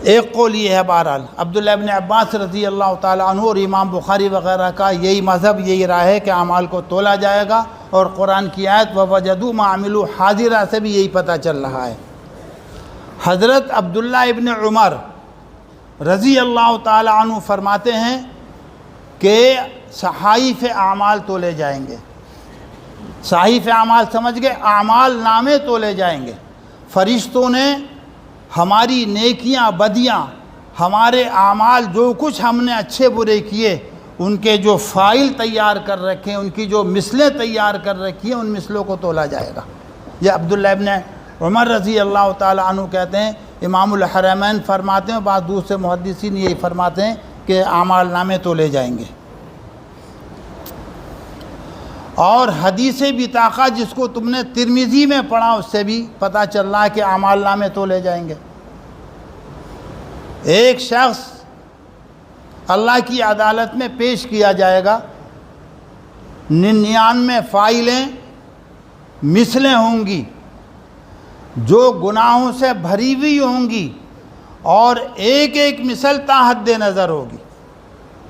ایک قول یہ ہے، بہرحال عبداللہ ابن عباس رضی اللہ تعالیٰ عنہ اور امام بخاری وغیرہ کا یہی مذہب، یہی رائے ہے کہ اعمال کو تولا جائے گا، اور قرآن کی آیت وَوَجَدُوا مَا عَمِلُوا حاضرہ سے بھی یہی پتہ چل رہا ہے۔ حضرت عبداللہ ابن عمر رضی اللہ تعالیٰ عنہ فرماتے ہیں کہ صحائف اعمال تولے جائیں گے۔ صحائف اعمال سمجھ گئے؟ اعمال نامے تولے جائیں گے۔ فرشتوں نے ہماری نیکیاں بدیاں، ہمارے اعمال جو کچھ ہم نے اچھے برے کیے، ان کے جو فائل تیار کر رکھے ہیں، ان کی جو مثلیں تیار کر رکھی ہیں، ان مثلوں کو تولا جائے گا۔ یہ عبداللہ ابن عمر رضی اللہ تعالیٰ عنہ کہتے ہیں۔ امام الحرمین فرماتے ہیں، بعض دوسرے محدثین یہی فرماتے ہیں کہ اعمال نامے تولے جائیں گے۔ اور حدیث بطاقہ جس کو تم نے ترمذی میں پڑھا، اس سے بھی پتہ چل رہا ہے کہ اعمال نامے تولے جائیں گے۔ ایک شخص اللہ کی عدالت میں پیش کیا جائے گا، 99 فائلیں مثلیں ہوں گی جو گناہوں سے بھری ہوئی ہوں گی، اور ایک ایک مثل تا حد نظر ہوگی،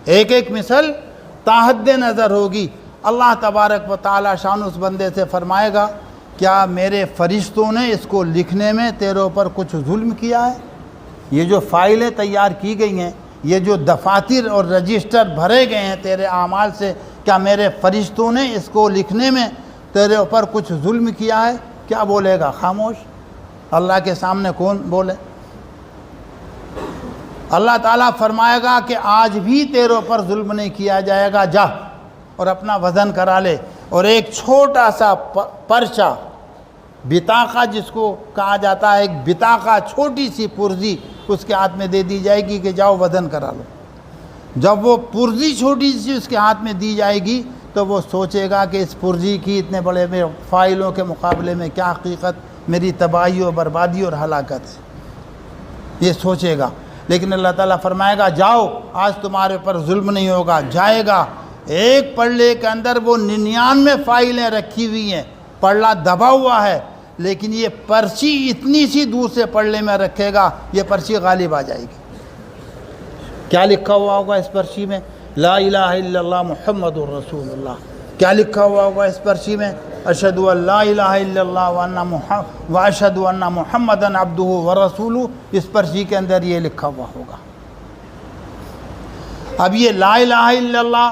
ایک ایک مثل تا حد نظر ہوگی۔ اللہ تبارک و تعالیٰ شان اس بندے سے فرمائے گا، کیا میرے فرشتوں نے اس کو لکھنے میں تیرے اوپر کچھ ظلم کیا ہے؟ یہ جو فائلیں تیار کی گئی ہیں، یہ جو دفاتر اور رجسٹر بھرے گئے ہیں تیرے اعمال سے، کیا میرے فرشتوں نے اس کو لکھنے میں تیرے اوپر کچھ ظلم کیا ہے؟ کیا بولے گا؟ خاموش۔ اللہ کے سامنے کون بولے؟ اللہ تعالیٰ فرمائے گا کہ آج بھی تیرے اوپر ظلم نہیں کیا جائے گا، جا اور اپنا وزن کرا لے۔ اور ایک چھوٹا سا پرچہ، بطاقہ جس کو کہا جاتا ہے، ایک بطاقہ، چھوٹی سی پرزی اس کے ہاتھ میں دے دی جائے گی کہ جاؤ وزن کرا لو۔ جب وہ پرزی چھوٹی سی اس کے ہاتھ میں دی جائے گی تو وہ سوچے گا کہ اس پرزی کی اتنے بڑے فائلوں کے مقابلے میں کیا حقیقت میری تباہی و بربادی اور ہلاکت ہے، یہ سوچے گا۔ لیکن اللہ تعالیٰ فرمائے گا جاؤ، آج تمہارے پر ظلم نہیں ہوگا۔ جائے گا، ایک پلڑے کے اندر وہ 99 فائلیں رکھی ہوئی ہیں، پلڑا دبا ہوا ہے، لیکن یہ پرچی اتنی سی دوسرے پلڑے میں رکھے گا، یہ پرچی غالب آ جائے گی۔ کیا لکھا ہوا ہوگا اس پرچی میں؟ لا الہ الا اللہ محمد الرسول اللہ۔ کیا لکھا ہوا ہوگا اس پرچی میں؟ اشہد ان لا الہ الا اللہ واشہد ان محمدا عبدہ ورسولہ۔ اس پرچی کے اندر یہ لکھا ہوا ہوگا۔ اب یہ لا الہ الا اللہ،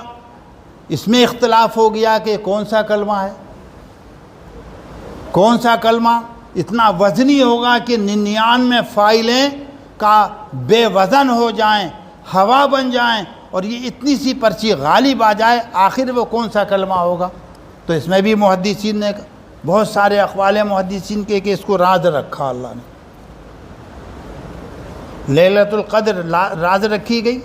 اس میں اختلاف ہو گیا کہ کون سا کلمہ ہے، کون سا کلمہ اتنا وزنی ہوگا کہ 99 فائلیں کا بے وزن ہو جائیں، ہوا بن جائیں، اور یہ اتنی سی پرچی غالب آ جائے، آخر وہ کون سا کلمہ ہوگا؟ تو اس میں بھی محدثین نے بہت سارے اقوال محدثین کے کہ اس کو راز رکھا اللہ نے۔ لیلۃ القدر راز رکھی گئی،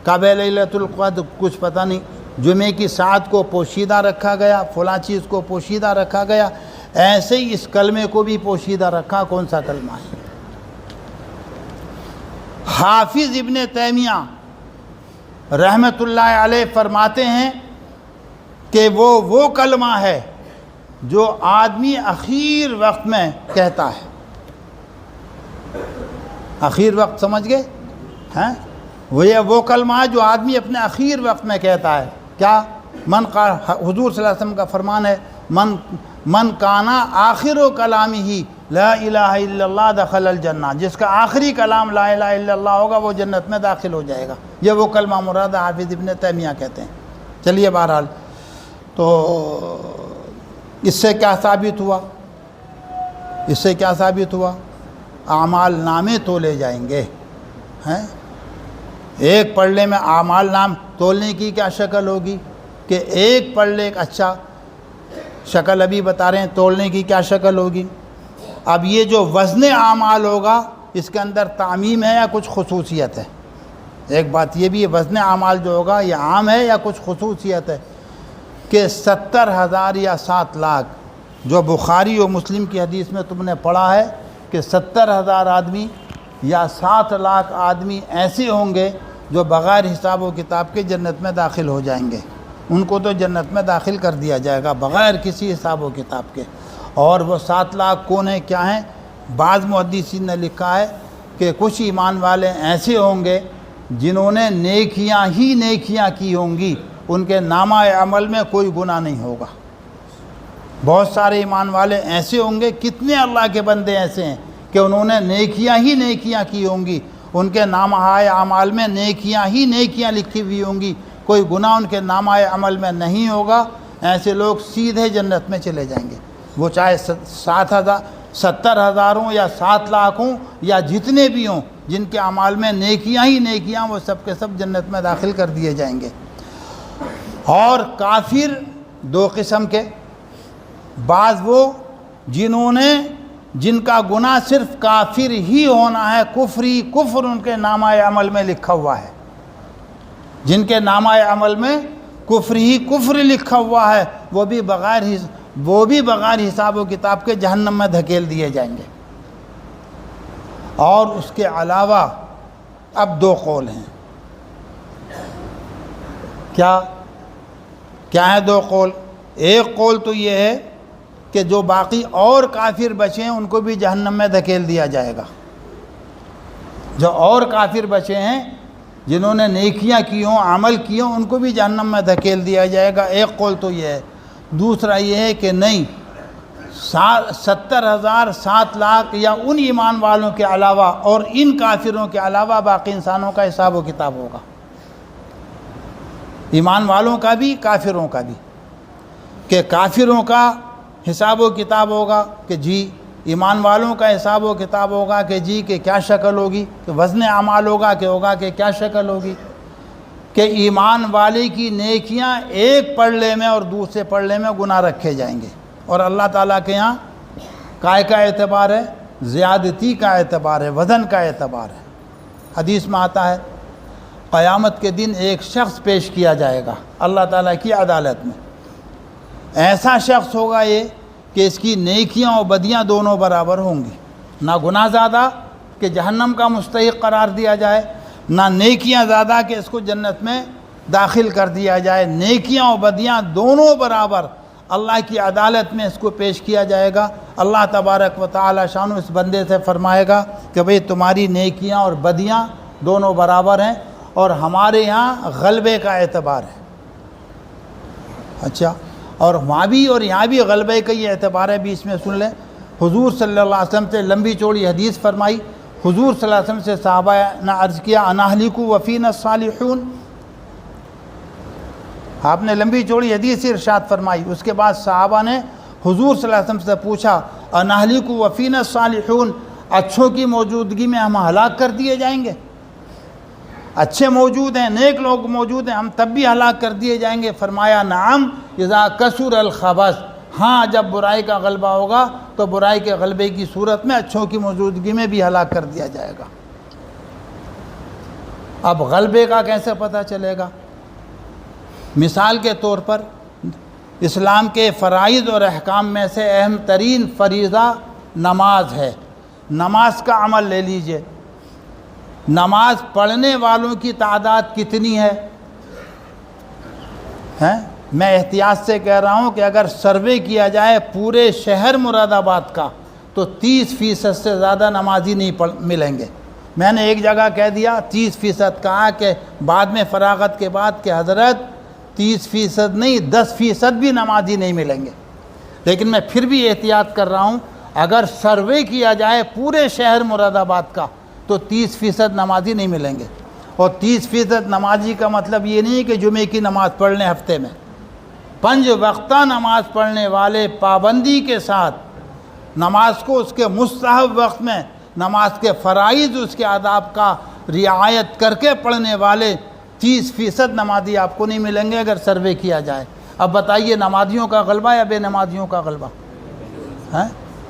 کب ہے لیلۃ القدر کچھ پتہ نہیں، جمعے کی ساعت کو پوشیدہ رکھا گیا، فلاں چیز کو پوشیدہ رکھا گیا، ایسے ہی اس کلمے کو بھی پوشیدہ رکھا، کون سا کلمہ ہے؟ حافظ ابن تیمیہ رحمۃ اللہ علیہ فرماتے ہیں کہ وہ کلمہ ہے جو آدمی اخیر وقت میں کہتا ہے۔ اخیر وقت سمجھ گئے ہیں؟ وہ کلمہ ہے جو آدمی اپنے اخیر وقت میں کہتا ہے۔ کیا؟ حضور صلی اللہ علیہ وسلم کا فرمان ہے، من کانا آخر و کلامہ لا الہ الا اللہ دخل الجنہ، جس کا آخری کلام لا الہ الا اللہ ہوگا وہ جنت میں داخل ہو جائے گا۔ یہ وہ کلمہ مراد حافظ ابن تیمیہ کہتے ہیں۔ چلیے بہرحال، تو اس سے کیا ثابت ہوا؟ اس سے کیا ثابت ہوا؟ اعمال نامے تولے جائیں گے، ہیں؟ ایک پلڑے میں اعمال نام تولنے کی کیا شکل ہوگی کہ ایک پلڑے، اچھا شکل ابھی بتا رہے ہیں، تولنے کی کیا شکل ہوگی؟ اب یہ جو وزن اعمال ہوگا اس کے اندر تعمیم ہے یا کچھ خصوصیت ہے؟ ایک بات یہ بھی ہے، وزن اعمال جو ہوگا یہ عام ہے یا کچھ خصوصیت ہے؟ کہ 70,000 یا 7 لاکھ، جو بخاری و مسلم کی حدیث میں تم نے پڑھا ہے کہ 70,000 آدمی یا 7 لاکھ آدمی ایسے ہوں گے جو بغیر حساب و کتاب کے جنت میں داخل ہو جائیں گے۔ ان کو تو جنت میں داخل کر دیا جائے گا بغیر کسی حساب و کتاب کے۔ اور وہ 7 لاکھ کون ہیں، کیا ہیں؟ بعض محدثین نے لکھا ہے کہ کچھ ایمان والے ایسے ہوں گے جنہوں نے نیکیاں ہی نیکیاں کی ہوں گی، ان کے نامہ عمل میں کوئی گناہ نہیں ہوگا۔ بہت سارے ایمان والے ایسے ہوں گے، کتنے اللہ کے بندے ایسے ہیں کہ انہوں نے نیکیاں ہی نیکیاں کی ہوں گی، ان کے نامہ اعمال میں نیکیاں ہی نیکیاں لکھی ہوئی ہوں گی، کوئی گناہ ان کے نامہ عمل میں نہیں ہوگا۔ ایسے لوگ سیدھے جنت میں چلے جائیں گے، وہ چاہے 70,000 ہوں یا 7 لاکھ ہوں یا جتنے بھی ہوں، جن کے اعمال میں نیکیاں ہی نیکیاں، وہ سب کے سب جنت میں داخل کر دیے جائیں گے۔ اور کافر 2 قسم کے، بعض وہ جن کا گناہ صرف کافر ہی ہونا ہے، کفر ان کے نامہ عمل میں لکھا ہوا ہے، جن کے نامہ عمل میں کفر لکھا ہوا ہے، وہ بھی بغیر حساب و کتاب کے جہنم میں دھکیل دیے جائیں گے۔ اور اس کے علاوہ اب 2 قول ہیں۔ کیا ہے 2 قول؟ ایک قول تو یہ ہے کہ جو باقی اور کافر بچے ہیں ان کو بھی جہنم میں دھکیل دیا جائے گا۔ جو اور کافر بچے ہیں جنہوں نے نیکیاں کی ہوں، عمل کیے ہوں، ان کو بھی جہنم میں دھکیل دیا جائے گا۔ ایک قول تو یہ ہے۔ دوسرا یہ ہے کہ نہیں، 70,000 7 لاکھ یا ان ایمان والوں کے علاوہ اور ان کافروں کے علاوہ باقی انسانوں کا حساب و کتاب ہوگا، ایمان والوں کا بھی کافروں کا بھی۔ کہ کافروں کا حساب و کتاب ہوگا کہ جی، ایمان والوں کا حساب و کتاب ہوگا کہ جی کہ کیا شکل ہوگی، کہ وزن اعمال ہوگا کہ کیا شکل ہوگی، کہ ایمان والے کی نیکیاں ایک پلڑے میں اور دوسرے پلڑے میں گناہ رکھے جائیں گے۔ اور اللہ تعالیٰ کے یہاں کائے کا اعتبار ہے؟ زیادتی کا اعتبار ہے، وزن کا اعتبار ہے۔ حدیث میں آتا ہے قیامت کے دن ایک شخص پیش کیا جائے گا اللہ تعالیٰ کی عدالت میں۔ ایسا شخص ہوگا یہ کہ اس کی نیکیاں اور بدیاں دونوں برابر ہوں گی، نہ گناہ زیادہ کہ جہنم کا مستحق قرار دیا جائے، نہ نیکیاں زیادہ کہ اس کو جنت میں داخل کر دیا جائے۔ نیکیاں اور بدیاں دونوں برابر اللہ کی عدالت میں اس کو پیش کیا جائے گا۔ اللہ تبارک و تعالی شانو اس بندے سے فرمائے گا کہ بھئی تمہاری نیکیاں اور بدیاں دونوں برابر ہیں، اور ہمارے یہاں غلبے کا اعتبار ہے۔ اچھا، اور وہاں بھی اور یہاں بھی غلبے کا یہ اعتبار ہے بھی، اس میں سن لیں۔ حضور صلی اللہ علیہ وسلم سے لمبی چوڑی حدیث فرمائی۔ حضور صلی اللہ علیہ وسلم سے صحابہ نے عرض کیا انہلک وفینا الصالحون، آپ نے لمبی چوڑی حدیث ارشاد فرمائی۔ اس کے بعد صحابہ نے حضور صلی اللہ علیہ وسلم سے پوچھا انہلک وفینا الصالحون، اچھوں کی موجودگی میں ہم ہلاک کر دیے جائیں گے؟ اچھے موجود ہیں، نیک لوگ موجود ہیں، ہم تب بھی ہلاک کر دیے جائیں گے؟ فرمایا نعم اذا کثر الخبث، ہاں جب برائی کا غلبہ ہوگا تو برائی کے غلبے کی صورت میں اچھوں کی موجودگی میں بھی ہلاک کر دیا جائے گا۔ اب غلبے کا کیسے پتہ چلے گا؟ مثال کے طور پر اسلام کے فرائض اور احکام میں سے اہم ترین فریضہ نماز ہے۔ نماز کا عمل لے لیجئے، نماز پڑھنے والوں کی تعداد کتنی ہے؟ میں احتیاط سے کہہ رہا ہوں کہ اگر سروے کیا جائے پورے شہر مراد آباد کا تو 30% سے زیادہ نمازی نہیں ملیں گے۔ میں نے ایک جگہ کہہ دیا 30% کہا کہ بعد میں فراغت کے بعد کہ حضرت 30% نہیں 10% بھی نمازی نہیں ملیں گے۔ لیکن میں پھر بھی احتیاط کر رہا ہوں، اگر سروے کیا جائے پورے شہر مراد آباد کا تو 30% نمازی نہیں ملیں گے۔ اور 30% نمازی کا مطلب یہ نہیں کہ جمعے کی نماز پڑھ لیں ہفتے میں، 5 وقتہ نماز پڑھنے والے پابندی کے ساتھ نماز کو اس کے مستحب وقت میں، نماز کے فرائض اس کے آداب کا رعایت کر کے پڑھنے والے 30% نمازی آپ کو نہیں ملیں گے اگر سروے کیا جائے۔ اب بتائیے نمازیوں کا غلبہ یا بے نمازیوں کا غلبہ؟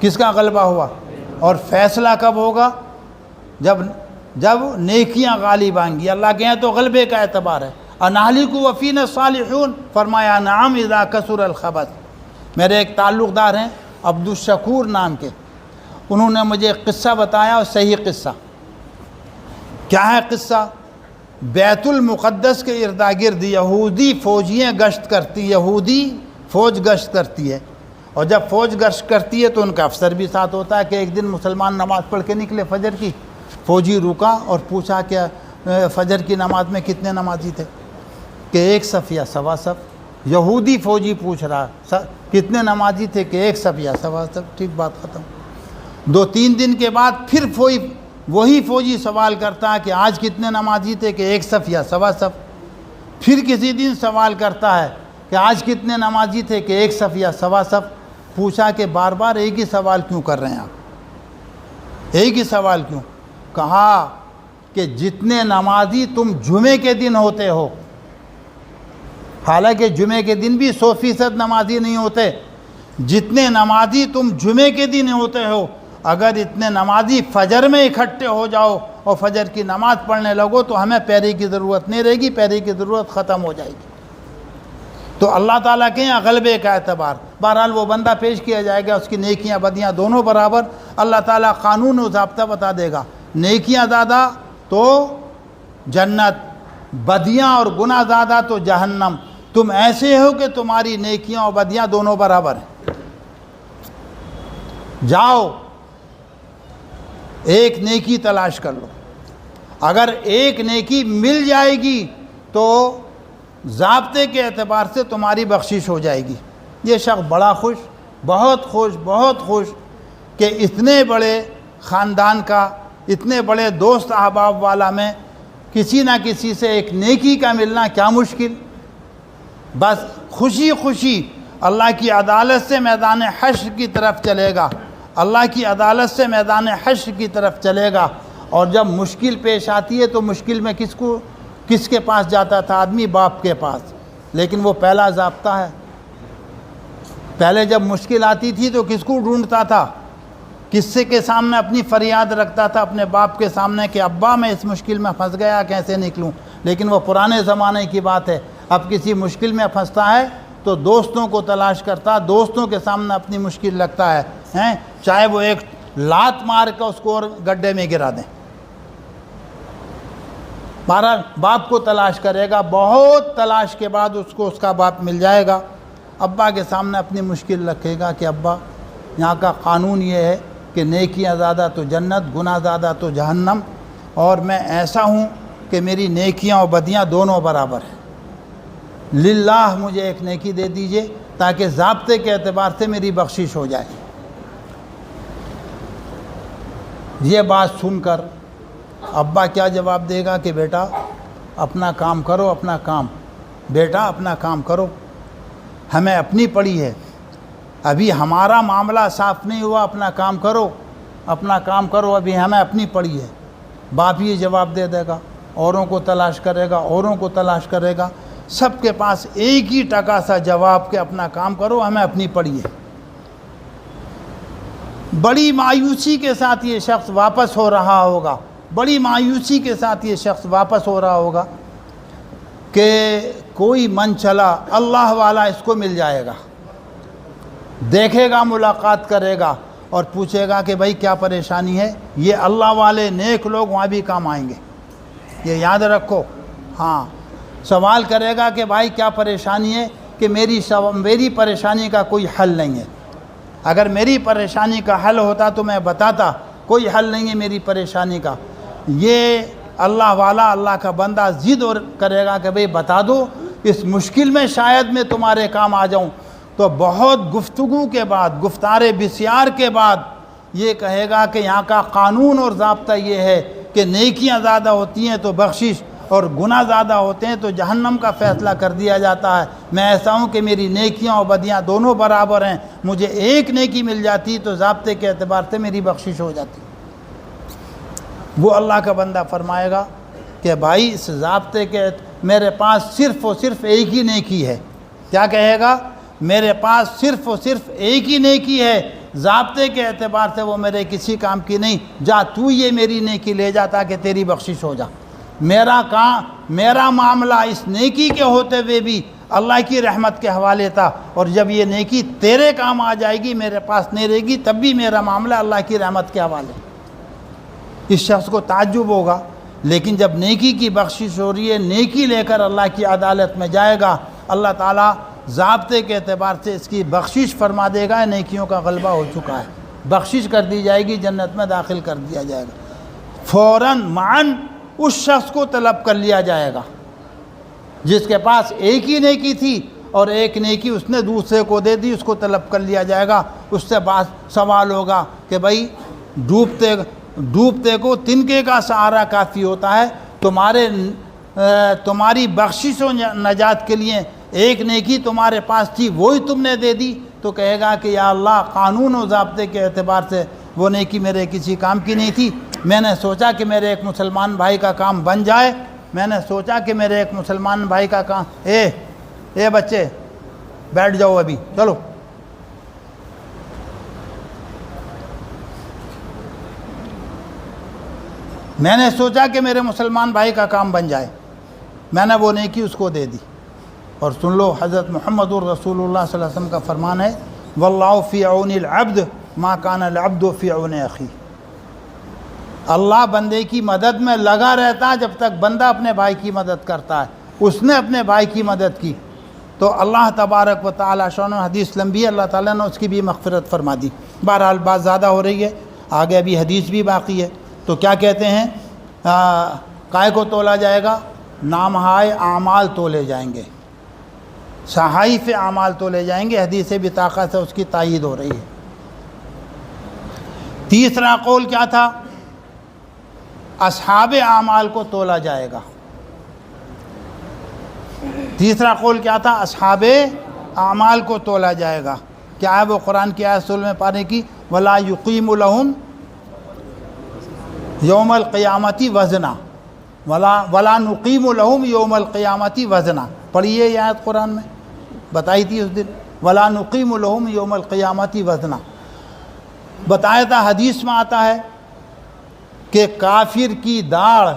کس کا غلبہ ہوا؟ اور فیصلہ کب ہوگا؟ جب نیکیاں غالب آئیں گی۔ اللہ کے ہیں تو غلبے کا اعتبار ہے۔ انہلک وفینا الصالحون، فرمایا نعم اذا کثر الخبث۔ میرے ایک تعلق دار ہیں عبدالشکور نام کے، انہوں نے مجھے ایک قصہ بتایا، اور صحیح قصہ۔ کیا ہے قصہ؟ بیت المقدس کے ارد گرد یہودی فوجیاں گشت کرتی، یہودی فوج گشت کرتی ہے، اور جب فوج گشت کرتی ہے تو ان کا افسر بھی ساتھ ہوتا ہے کہ ایک دن مسلمان نماز پڑھ کے نکلے فجر کی، فوجی رکا اور پوچھا کہ فجر کی نماز میں کتنے نمازی تھے؟ کہ 1 صف یا سوا صف۔ یہودی فوجی پوچھ رہا کتنے نمازی تھے؟ کہ 1 صف یا سوا صف۔ ٹھیک، بات ختم۔ 2-3 دن کے بعد پھر وہی فوجی سوال کرتا ہے کہ آج کتنے نمازی تھے؟ کہ 1 صف یا سوا صف۔ پھر کسی دن سوال کرتا ہے کہ آج کتنے نمازی تھے؟ کہ 1 صف یا سوا صف۔ پوچھا کہ بار بار ایک ہی سوال کیوں کر رہے ہیں آپ؟ ایک ہی سوال کیوں؟ کہا کہ جتنے نمازی تم جمعے کے دن ہوتے ہو، حالانکہ جمعے کے دن بھی 100% نمازی نہیں ہوتے، جتنے نمازی تم جمعے کے دن ہوتے ہو، اگر اتنے نمازی فجر میں اکٹھے ہو جاؤ اور فجر کی نماز پڑھنے لگو تو ہمیں پیری کی ضرورت نہیں رہے گی، پیری کی ضرورت ختم ہو جائے گی۔ تو اللہ تعالیٰ کے یہاں غلبے کا اعتبار، بہرحال وہ بندہ پیش کیا جائے گا، اس کی نیکیاں بدیاں دونوں برابر، اللہ تعالیٰ قانون و ضابطہ بتا دے گا۔ نیکیاں زیادہ تو جنت، بدیاں اور گناہ زیادہ تو جہنم۔ تم ایسے ہو کہ تمہاری نیکیاں اور بدیاں دونوں برابر ہیں۔ جاؤ ایک نیکی تلاش کر لو، اگر ایک نیکی مل جائے گی تو ضابطے کے اعتبار سے تمہاری بخشش ہو جائے گی۔ یہ شخص بڑا خوش، بہت خوش کہ اتنے بڑے خاندان کا، اتنے بڑے دوست احباب والا میں کسی نہ کسی سے ایک نیکی کا ملنا کیا مشکل۔ بس خوشی اللہ کی عدالت سے میدان حشر کی طرف چلے گا، اللہ کی عدالت سے میدان حشر کی طرف چلے گا۔ اور جب مشکل پیش آتی ہے تو مشکل میں کس کے پاس جاتا تھا آدمی؟ باپ کے پاس۔ لیکن وہ پہلا ضابطہ ہے، پہلے جب مشکل آتی تھی تو کس کو ڈھونڈتا تھا؟ کس کے سامنے اپنی فریاد رکھتا تھا؟ اپنے باپ کے سامنے کہ ابا میں اس مشکل میں پھنس گیا، کیسے نکلوں؟ لیکن وہ پرانے زمانے کی بات ہے۔ اب کسی مشکل میں پھنستا ہے تو دوستوں کو تلاش کرتا، دوستوں کے سامنے اپنی مشکل لگتا ہے، چاہے وہ ایک لات مار کر اس کو اور گڈھے میں گرا دیں۔ بہرحال باپ کو تلاش کرے گا، بہت تلاش کے بعد اس کو اس کا باپ مل جائے گا۔ ابا کے سامنے اپنی مشکل رکھے گا کہ ابا یہاں کا قانون یہ ہے کہ نیکیاں زیادہ تو جنت، گناہ زیادہ تو جہنم، اور میں ایسا ہوں کہ میری نیکیاں اور بدیاں دونوں برابر ہیں۔ للہ مجھے ایک نیکی دے دیجئے تاکہ ضابطے کے اعتبار سے میری بخشش ہو جائے۔ یہ بات سن کر ابا کیا جواب دے گا کہ بیٹا اپنا کام کرو، اپنا کام، بیٹا اپنا کام کرو، ہمیں اپنی پڑی ہے، ابھی ہمارا معاملہ صاف نہیں ہوا، اپنا کام کرو، اپنا کام کرو، ابھی ہمیں اپنی پڑی ہے۔ باپ یہ جواب دے دے گا، اوروں کو تلاش کرے گا، اوروں کو تلاش کرے گا، سب کے پاس ایک ہی ٹکا سا جواب کہ اپنا کام کرو، ہمیں اپنی پڑی ہے۔ بڑی مایوسی کے ساتھ یہ شخص واپس ہو رہا ہوگا، بڑی مایوسی کے ساتھ یہ شخص واپس ہو رہا ہوگا کہ کوئی من چلا اللہ والا اس کو مل جائے گا، دیکھے گا، ملاقات کرے گا اور پوچھے گا کہ بھائی کیا پریشانی ہے؟ یہ اللہ والے نیک لوگ وہاں بھی کام آئیں گے، یہ یاد رکھو۔ ہاں، سوال کرے گا کہ بھائی کیا پریشانی ہے؟ کہ میری پریشانی کا کوئی حل نہیں ہے، اگر میری پریشانی کا حل ہوتا تو میں بتاتا، کوئی حل نہیں ہے میری پریشانی کا۔ یہ اللہ والا، اللہ کا بندہ ضد اور کرے گا کہ بھئی بتا دو، اس مشکل میں شاید میں تمہارے کام آ جاؤں، تو بہت گفتگو کے بعد، گفتار بسیار کے بعد یہ کہے گا کہ یہاں کا قانون اور ضابطہ یہ ہے کہ نیکیاں زیادہ ہوتی ہیں تو بخشش اور گناہ زیادہ ہوتے ہیں تو جہنم کا فیصلہ کر دیا جاتا ہے۔ میں ایسا ہوں کہ میری نیکیاں اور بدیاں دونوں برابر ہیں، مجھے ایک نیکی مل جاتی تو ضابطے کے اعتبار سے میری بخشش ہو جاتی۔ وہ اللہ کا بندہ فرمائے گا کہ بھائی اس ضابطے کے میرے پاس صرف اور صرف ایک ہی نیکی ہے۔ کیا کہے گا؟ میرے پاس صرف اور صرف ایک ہی نیکی ہے، ضابطے کے اعتبار سے وہ میرے کسی کام کی نہیں، جا تو یہ میری نیکی لے جا تاکہ تیری بخشش ہو جا۔ میرا معاملہ اس نیکی کے ہوتے ہوئے بھی اللہ کی رحمت کے حوالے تھا، اور جب یہ نیکی تیرے کام آ جائے گی، میرے پاس نہیں رہے گی، تب بھی میرا معاملہ اللہ کی رحمت کے حوالے۔ اس شخص کو تعجب ہوگا، لیکن جب نیکی کی بخشش ہو رہی ہے، نیکی لے کر اللہ کی عدالت میں جائے گا، اللہ تعالیٰ ضابطے کے اعتبار سے اس کی بخشش فرما دے گا، نیکیوں کا غلبہ ہو چکا ہے، بخشش کر دی جائے گی، جنت میں داخل کر دیا جائے گا۔ فوراً معاً اس شخص کو طلب کر لیا جائے گا جس کے پاس ایک ہی نیکی تھی اور ایک نیکی اس نے دوسرے کو دے دی، اس کو طلب کر لیا جائے گا۔ اس سے بات سوال ہوگا کہ بھائی ڈوبتے کو تنکے کا سہارا کافی ہوتا ہے، تمہاری بخشش و نجات کے لیے ایک نیکی تمہارے پاس تھی، وہی تم نے دے دی، تو کہے گا کہ یا اللہ قانون و ضابطے کے اعتبار سے وہ نیکی میرے کسی کام کی نہیں تھی، میں نے سوچا کہ میرے ایک مسلمان بھائی کا کام بن جائے، میں نے سوچا کہ میرے ایک مسلمان بھائی کا کام اے بچے بیٹھ جاؤ ابھی، چلو میں نے سوچا کہ میرے مسلمان بھائی کا کام بن جائے، میں نے وہ نیکی اس کو دے دی۔ اور سن لو، حضرت محمد الرسول اللہ صلی اللہ علیہ وسلم کا فرمان ہے، واللہ فی عون العبد ما کان العبد فی عون اخی۔ اللہ بندے کی مدد میں لگا رہتا ہے جب تک بندہ اپنے بھائی کی مدد کرتا ہے۔ اس نے اپنے بھائی کی مدد کی تو اللہ تبارک و تعالیٰ شان، حدیث لمبی ہے، اللہ تعالیٰ نے اس کی بھی مغفرت فرما دی۔ بہرحال بات زیادہ ہو رہی ہے، آگے ابھی حدیث بھی باقی ہے۔ تو کیا کہتے ہیں، کائے کو تولا جائے گا؟ نامہائے اعمال تولے جائیں گے، صحائف اعمال تولے جائیں گے۔ حدیث بطاقہ سے اس کی تائید ہو رہی ہے۔ تیسرا قول کیا تھا؟ اصحاب اعمال کو تولا جائے گا۔ تیسرا قول کیا تھا؟ اصحاب اعمال کو تولا جائے گا۔ کیا ہے وہ؟ قرآن کی آیت سورہ میں پانے کی، وَلَا يُقِيمُ لَهُمْ یوم القیامتی وزنا، وَلَا نُقِيمُ لَهُمْ یوم القیامتی وزنا۔ پڑھیے یہ آیت قرآن میں بتائی تھی اس دن، وَلَا نُقِيمُ لَهُمْ یوم القیامتی وزنا۔ بتایا تھا، حدیث میں آتا ہے کہ کافر کی داڑھ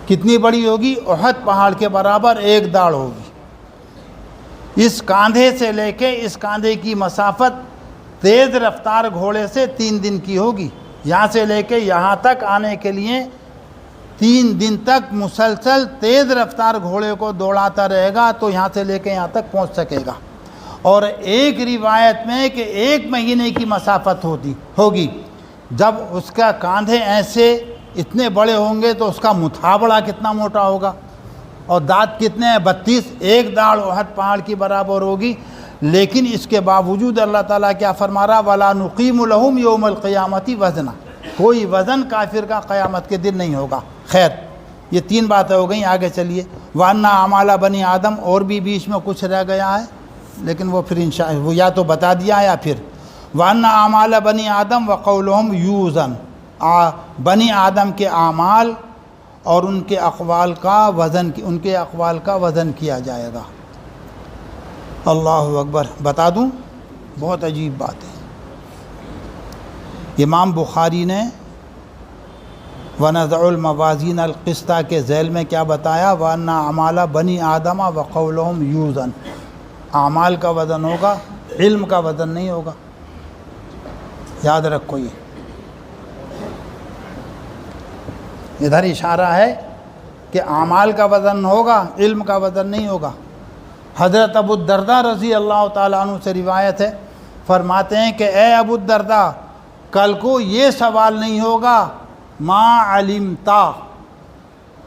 کتنی بڑی ہوگی؟ احد پہاڑ کے برابر ایک داڑھ ہوگی۔ اس کاندھے سے لے کے اس کاندھے کی مسافت تیز رفتار گھوڑے سے 3 دن کی ہوگی۔ یہاں سے لے کے یہاں تک آنے کے لیے 3 دن تک مسلسل تیز رفتار گھوڑے کو دوڑاتا رہے گا تو یہاں سے لے کے یہاں تک پہنچ سکے گا۔ اور ایک روایت میں کہ 1 مہینے کی مسافت ہوگی۔ جب اس کا کاندھے ایسے اتنے بڑے ہوں گے تو اس کا متھابڑا کتنا موٹا ہوگا، اور دانت کتنے ہیں؟ 32۔ ایک داڑھ احد پہاڑ کی برابر ہوگی۔ لیکن اس کے باوجود اللہ تعالیٰ کیا فرما رہا؟ وَلَا نُقِيمُ لَهُمْ یوم القیامتی وزنا۔ کوئی وزن کافر کا قیامت کے دن نہیں ہوگا۔ خیر، یہ 3 باتیں ہو گئیں، آگے چلیے۔ وَأَنَّ أَعْمَالَ بنی آدم، اور بھی بیچ میں کچھ رہ گیا ہے لیکن وہ پھر انشاءاللہ وہ یا تو بتا دیا یا پھر وَأَنَّ أَعْمَالَ بنی آدم وَقَوْلُهُمْ یُوزَن۔ بنی آدم کے اعمال اور ان کے اقوال کا وزن کیا جائے گا۔ اللہ اکبر۔ بتا دوں، بہت عجیب بات ہے۔ امام بخاری نے وَنَضَعُ الْمَوَازِينَ الْقِسْطَ کے ذیل میں کیا بتایا؟ وَأَنَّ أَعْمَالَ بنی آدم وَقَوْلُهُمْ یُوزَن۔ اعمال کا وزن ہوگا، علم کا وزن نہیں ہوگا، یاد رکھو۔ یہ ادھر اشارہ ہے کہ اعمال کا وزن ہوگا، علم کا وزن نہیں ہوگا۔ حضرت ابو الدرداء رضی اللہ تعالیٰ عنہ سے روایت ہے، فرماتے ہیں کہ اے ابو الدرداء، کل کو یہ سوال نہیں ہوگا ما علمتا،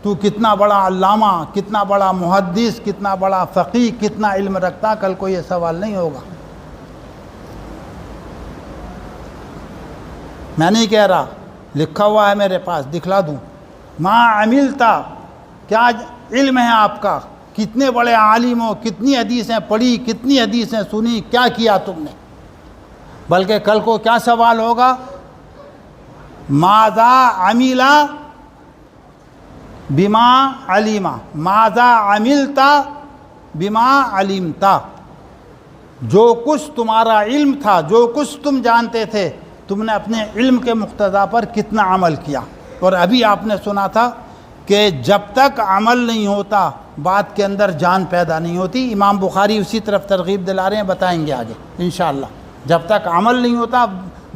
تو کتنا بڑا علامہ، کتنا بڑا محدث، کتنا بڑا فقیہ، کتنا علم رکھتا، کل کو یہ سوال نہیں ہوگا۔ میں نہیں کہہ رہا، لکھا ہوا ہے میرے پاس، دکھلا دوں۔ ما عملتا، کیا علم ہے آپ کا، کتنے بڑے عالم ہو، کتنی حدیثیں پڑھی، کتنی حدیثیں سنی، کیا کیا تم نے؟ بلکہ کل کو کیا سوال ہوگا؟ ماذا عملا بما علما، ماذا عملتا بما علمتا، جو کچھ تمہارا علم تھا، جو کچھ تم جانتے تھے، تم نے اپنے علم کے مقتضا پر کتنا عمل کیا۔ اور ابھی آپ نے سنا تھا کہ جب تک عمل نہیں ہوتا بات کے اندر جان پیدا نہیں ہوتی۔ امام بخاری اسی طرف ترغیب دلا رہے ہیں، بتائیں گے آگے انشاءاللہ۔ جب تک عمل نہیں ہوتا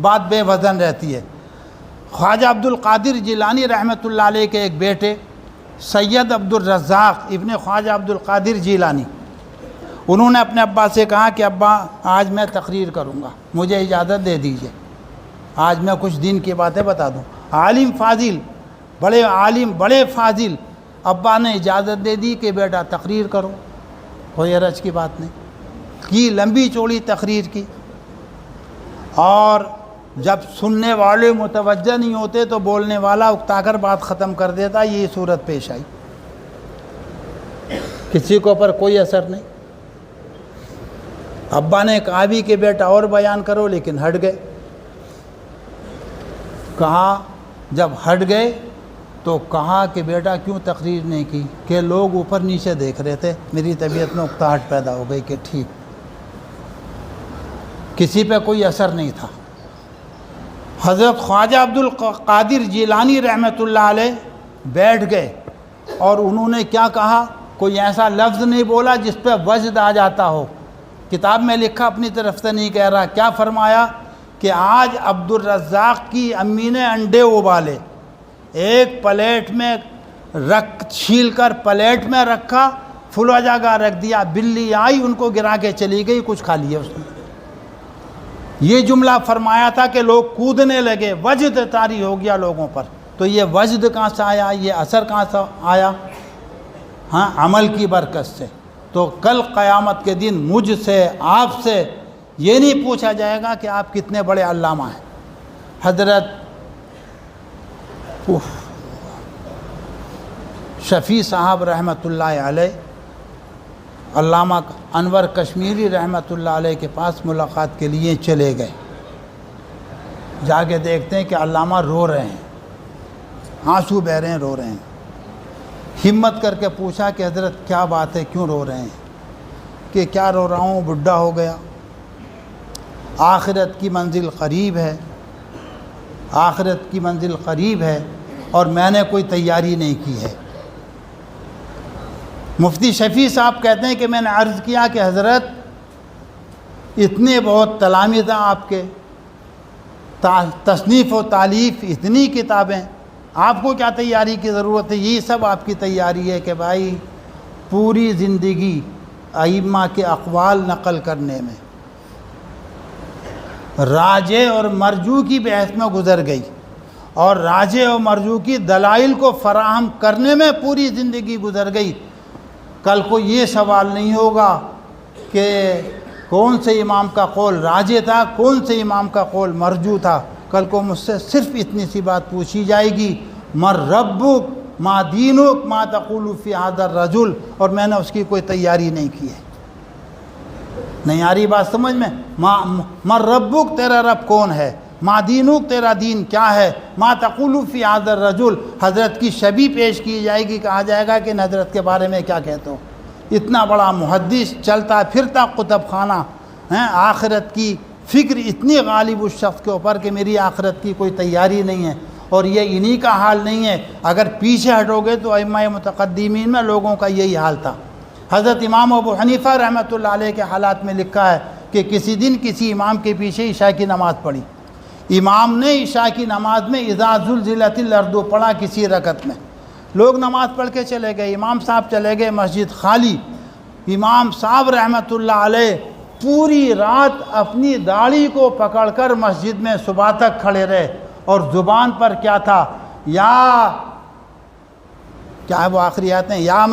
بات بے وزن رہتی ہے۔ خواجہ عبد القادر جیلانی رحمۃ اللہ علیہ کے ایک بیٹے سید عبد الرزاق ابن خواجہ عبد القادر جیلانی، انہوں نے اپنے ابا سے کہا کہ ابا آج میں تقریر کروں گا، مجھے اجازت دے دیجئے، آج میں کچھ دین کی باتیں بتا دوں۔ عالم فاضل، بڑے عالم، بڑے فاضل، ابا نے اجازت دے دی کہ بیٹا تقریر کرو، کوئی حرج کی بات نہیں کی، لمبی چوڑی تقریر کی۔ اور جب سننے والے متوجہ نہیں ہوتے تو بولنے والا اکتا کر بات ختم کر دیتا، یہی صورت پیش آئی، کسی کو پر کوئی اثر نہیں۔ ابا نے کہا بھی کہ بیٹا اور بیان کرو، لیکن ہٹ گئے۔ کہا جب ہٹ گئے تو کہا کہ بیٹا کیوں تقریر نہیں کی؟ کہ لوگ اوپر نیچے دیکھ رہے تھے، میری طبیعت میں اکتاہٹ پیدا ہو گئی کہ ٹھیک، کسی پہ کوئی اثر نہیں تھا۔ حضرت خواجہ عبد القادر جیلانی رحمۃ اللہ علیہ بیٹھ گئے اور انہوں نے کیا کہا؟ کوئی ایسا لفظ نہیں بولا جس پہ وجد آ جاتا ہو، کتاب میں لکھا، اپنی طرف سے نہیں کہہ رہا۔ کیا فرمایا کہ آج عبد الرزاق کی امی نے انڈے ابالے، ایک پلیٹ میں چھیل کر پلیٹ میں رکھا، فلا جگہ رکھ دیا، بلی آئی ان کو گرا کے چلی گئی، کچھ کھا لیا اس نے۔ یہ جملہ فرمایا تھا کہ لوگ کودنے لگے، وجد طاری ہو گیا لوگوں پر۔ تو یہ وجد کہاں سے آیا، یہ اثر کہاں سے آیا؟ ہاں، عمل کی برکت سے۔ تو کل قیامت کے دن مجھ سے، آپ سے یہ نہیں پوچھا جائے گا کہ آپ کتنے بڑے علامہ ہیں۔ حضرت شفیع صاحب رحمۃ اللہ علیہ، علامہ انور کشمیری رحمۃ اللہ علیہ کے پاس ملاقات کے لیے چلے گئے۔ جا کے دیکھتے ہیں کہ علامہ رو رہے ہیں، آنسو بہ رہے ہیں، رو رہے ہیں۔ ہمت کر کے پوچھا کہ حضرت کیا بات ہے، کیوں رو رہے ہیں؟ کہ کیا رو رہا ہوں، بڈھا ہو گیا، آخرت کی منزل قریب ہے، آخرت کی منزل قریب ہے اور میں نے کوئی تیاری نہیں کی ہے۔ مفتی شفیع صاحب کہتے ہیں کہ میں نے عرض کیا کہ حضرت اتنے بہت تلامذہ آپ کے، تصنیف و تالیف، اتنی کتابیں، آپ کو کیا تیاری کی ضرورت ہے؟ یہی سب آپ کی تیاری ہے کہ بھائی پوری زندگی ائمہ کے اقوال نقل کرنے میں، راجع اور مرجو کی بحث میں گزر گئی، اور راجع اور مرجو کی دلائل کو فراہم کرنے میں پوری زندگی گزر گئی۔ کل کو یہ سوال نہیں ہوگا کہ کون سے امام کا قول راجع تھا، کون سے امام کا قول مرجو تھا۔ کل کو مجھ سے صرف اتنی سی بات پوچھی جائے گی، من ربک، ما دینک، ما تقول فی ھذا الرجل، اور میں نے اس کی کوئی تیاری نہیں کی ہے۔ نہیں آ رہی بات سمجھ میں؟ من ربک، تیرا رب کون ہے، ما دینک، تیرا دین کیا ہے، ما تقول فی ھذا الرجل، حضرت کی شبیہ پیش کی جائے گی، کہا جائے گا کہ حضرت کے بارے میں کیا کہتے ہو؟ اتنا بڑا محدث، چلتا پھرتا کتب خانہ، آخرت کی فکر اتنی غالب اس شخص کے اوپر کہ میری آخرت کی کوئی تیاری نہیں ہے۔ اور یہ انہی کا حال نہیں ہے، اگر پیچھے ہٹو گے تو ائمہ متقدمین میں لوگوں کا یہی حال تھا۔ حضرت امام ابو حنیفہ رحمۃ اللہ علیہ کے حالات میں لکھا ہے کہ کسی دن کسی امام کے پیچھے عشاء کی نماز پڑھی، امام نے عشاء کی نماز میں اذا زلزلت الارض پڑھا کسی رکعت میں، لوگ نماز پڑھ کے چلے گئے، امام صاحب چلے گئے، مسجد خالی۔ امام صاحب رحمۃ اللہ علیہ پوری رات اپنی داڑھی کو پکڑ کر مسجد میں صبح تک کھڑے رہے، اور زبان پر کیا تھا؟ یا کیا ہے وہ آخری آیت ہیں، یا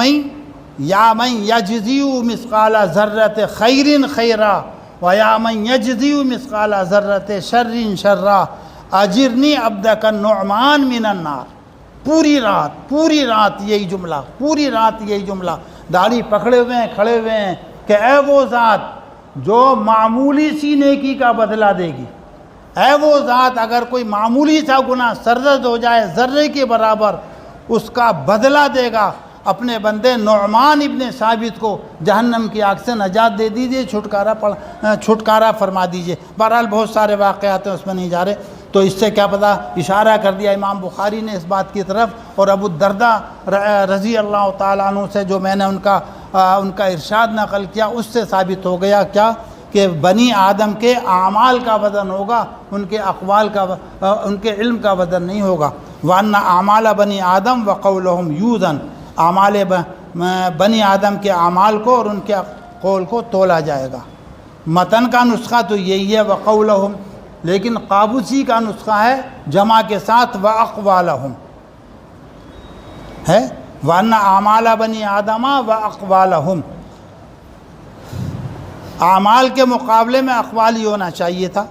من یجزی مثقال ذرۃ خیر خیرا و یا من یجزی مثقال ذرۃ شر شرا اجرنی عبدک النعمان من النار۔ پوری رات یہی جملہ داڑھی پکڑے ہوئے ہیں، کھڑے ہوئے ہیں کہ اے وہ ذات جو معمولی سی نیکی کا بدلہ دے گی، اے وہ ذات اگر کوئی معمولی سا گناہ سرزد ہو جائے ذرے کے برابر، اس کا بدلہ دے گا۔ اپنے بندے نعمان ابن ثابت کو جہنم کی آگ سے نجات دے دیجئے، چھٹکارا فرما دیجئے۔ بہرحال بہت سارے واقعات ہیں، اس میں نہیں جا رہے۔ تو اس سے کیا پتہ، اشارہ کر دیا امام بخاری نے اس بات کی طرف، اور ابو الدرداء رضی اللہ تعالیٰ عنہ سے جو میں نے ان کا ارشاد نقل کیا، اس سے ثابت ہو گیا کیا کہ بنی آدم کے اعمال کا وزن ہوگا، ان کے اقوال کا، ان کے علم کا وزن نہیں ہوگا۔ وَأَنَّ أَعْمَالَ بنی آدم وَقَوْلُهُمْ يُوزَنُ، اعمال بنی آدم کے اعمال کو اور ان کے قول کو تولا جائے گا۔ متن کا نسخہ تو یہی ہے وَقَوْلُهُمْ، لیکن قابوسی کا نسخہ ہے جمع کے ساتھ وَأَقْوَالَهُمْ ہے، وَأَنَّ أَعْمَالَ بنی آدم وَأَقْوَالَهُمْ، اعمال کے مقابلے میں اقوال ہی ہونا چاہیے تھا،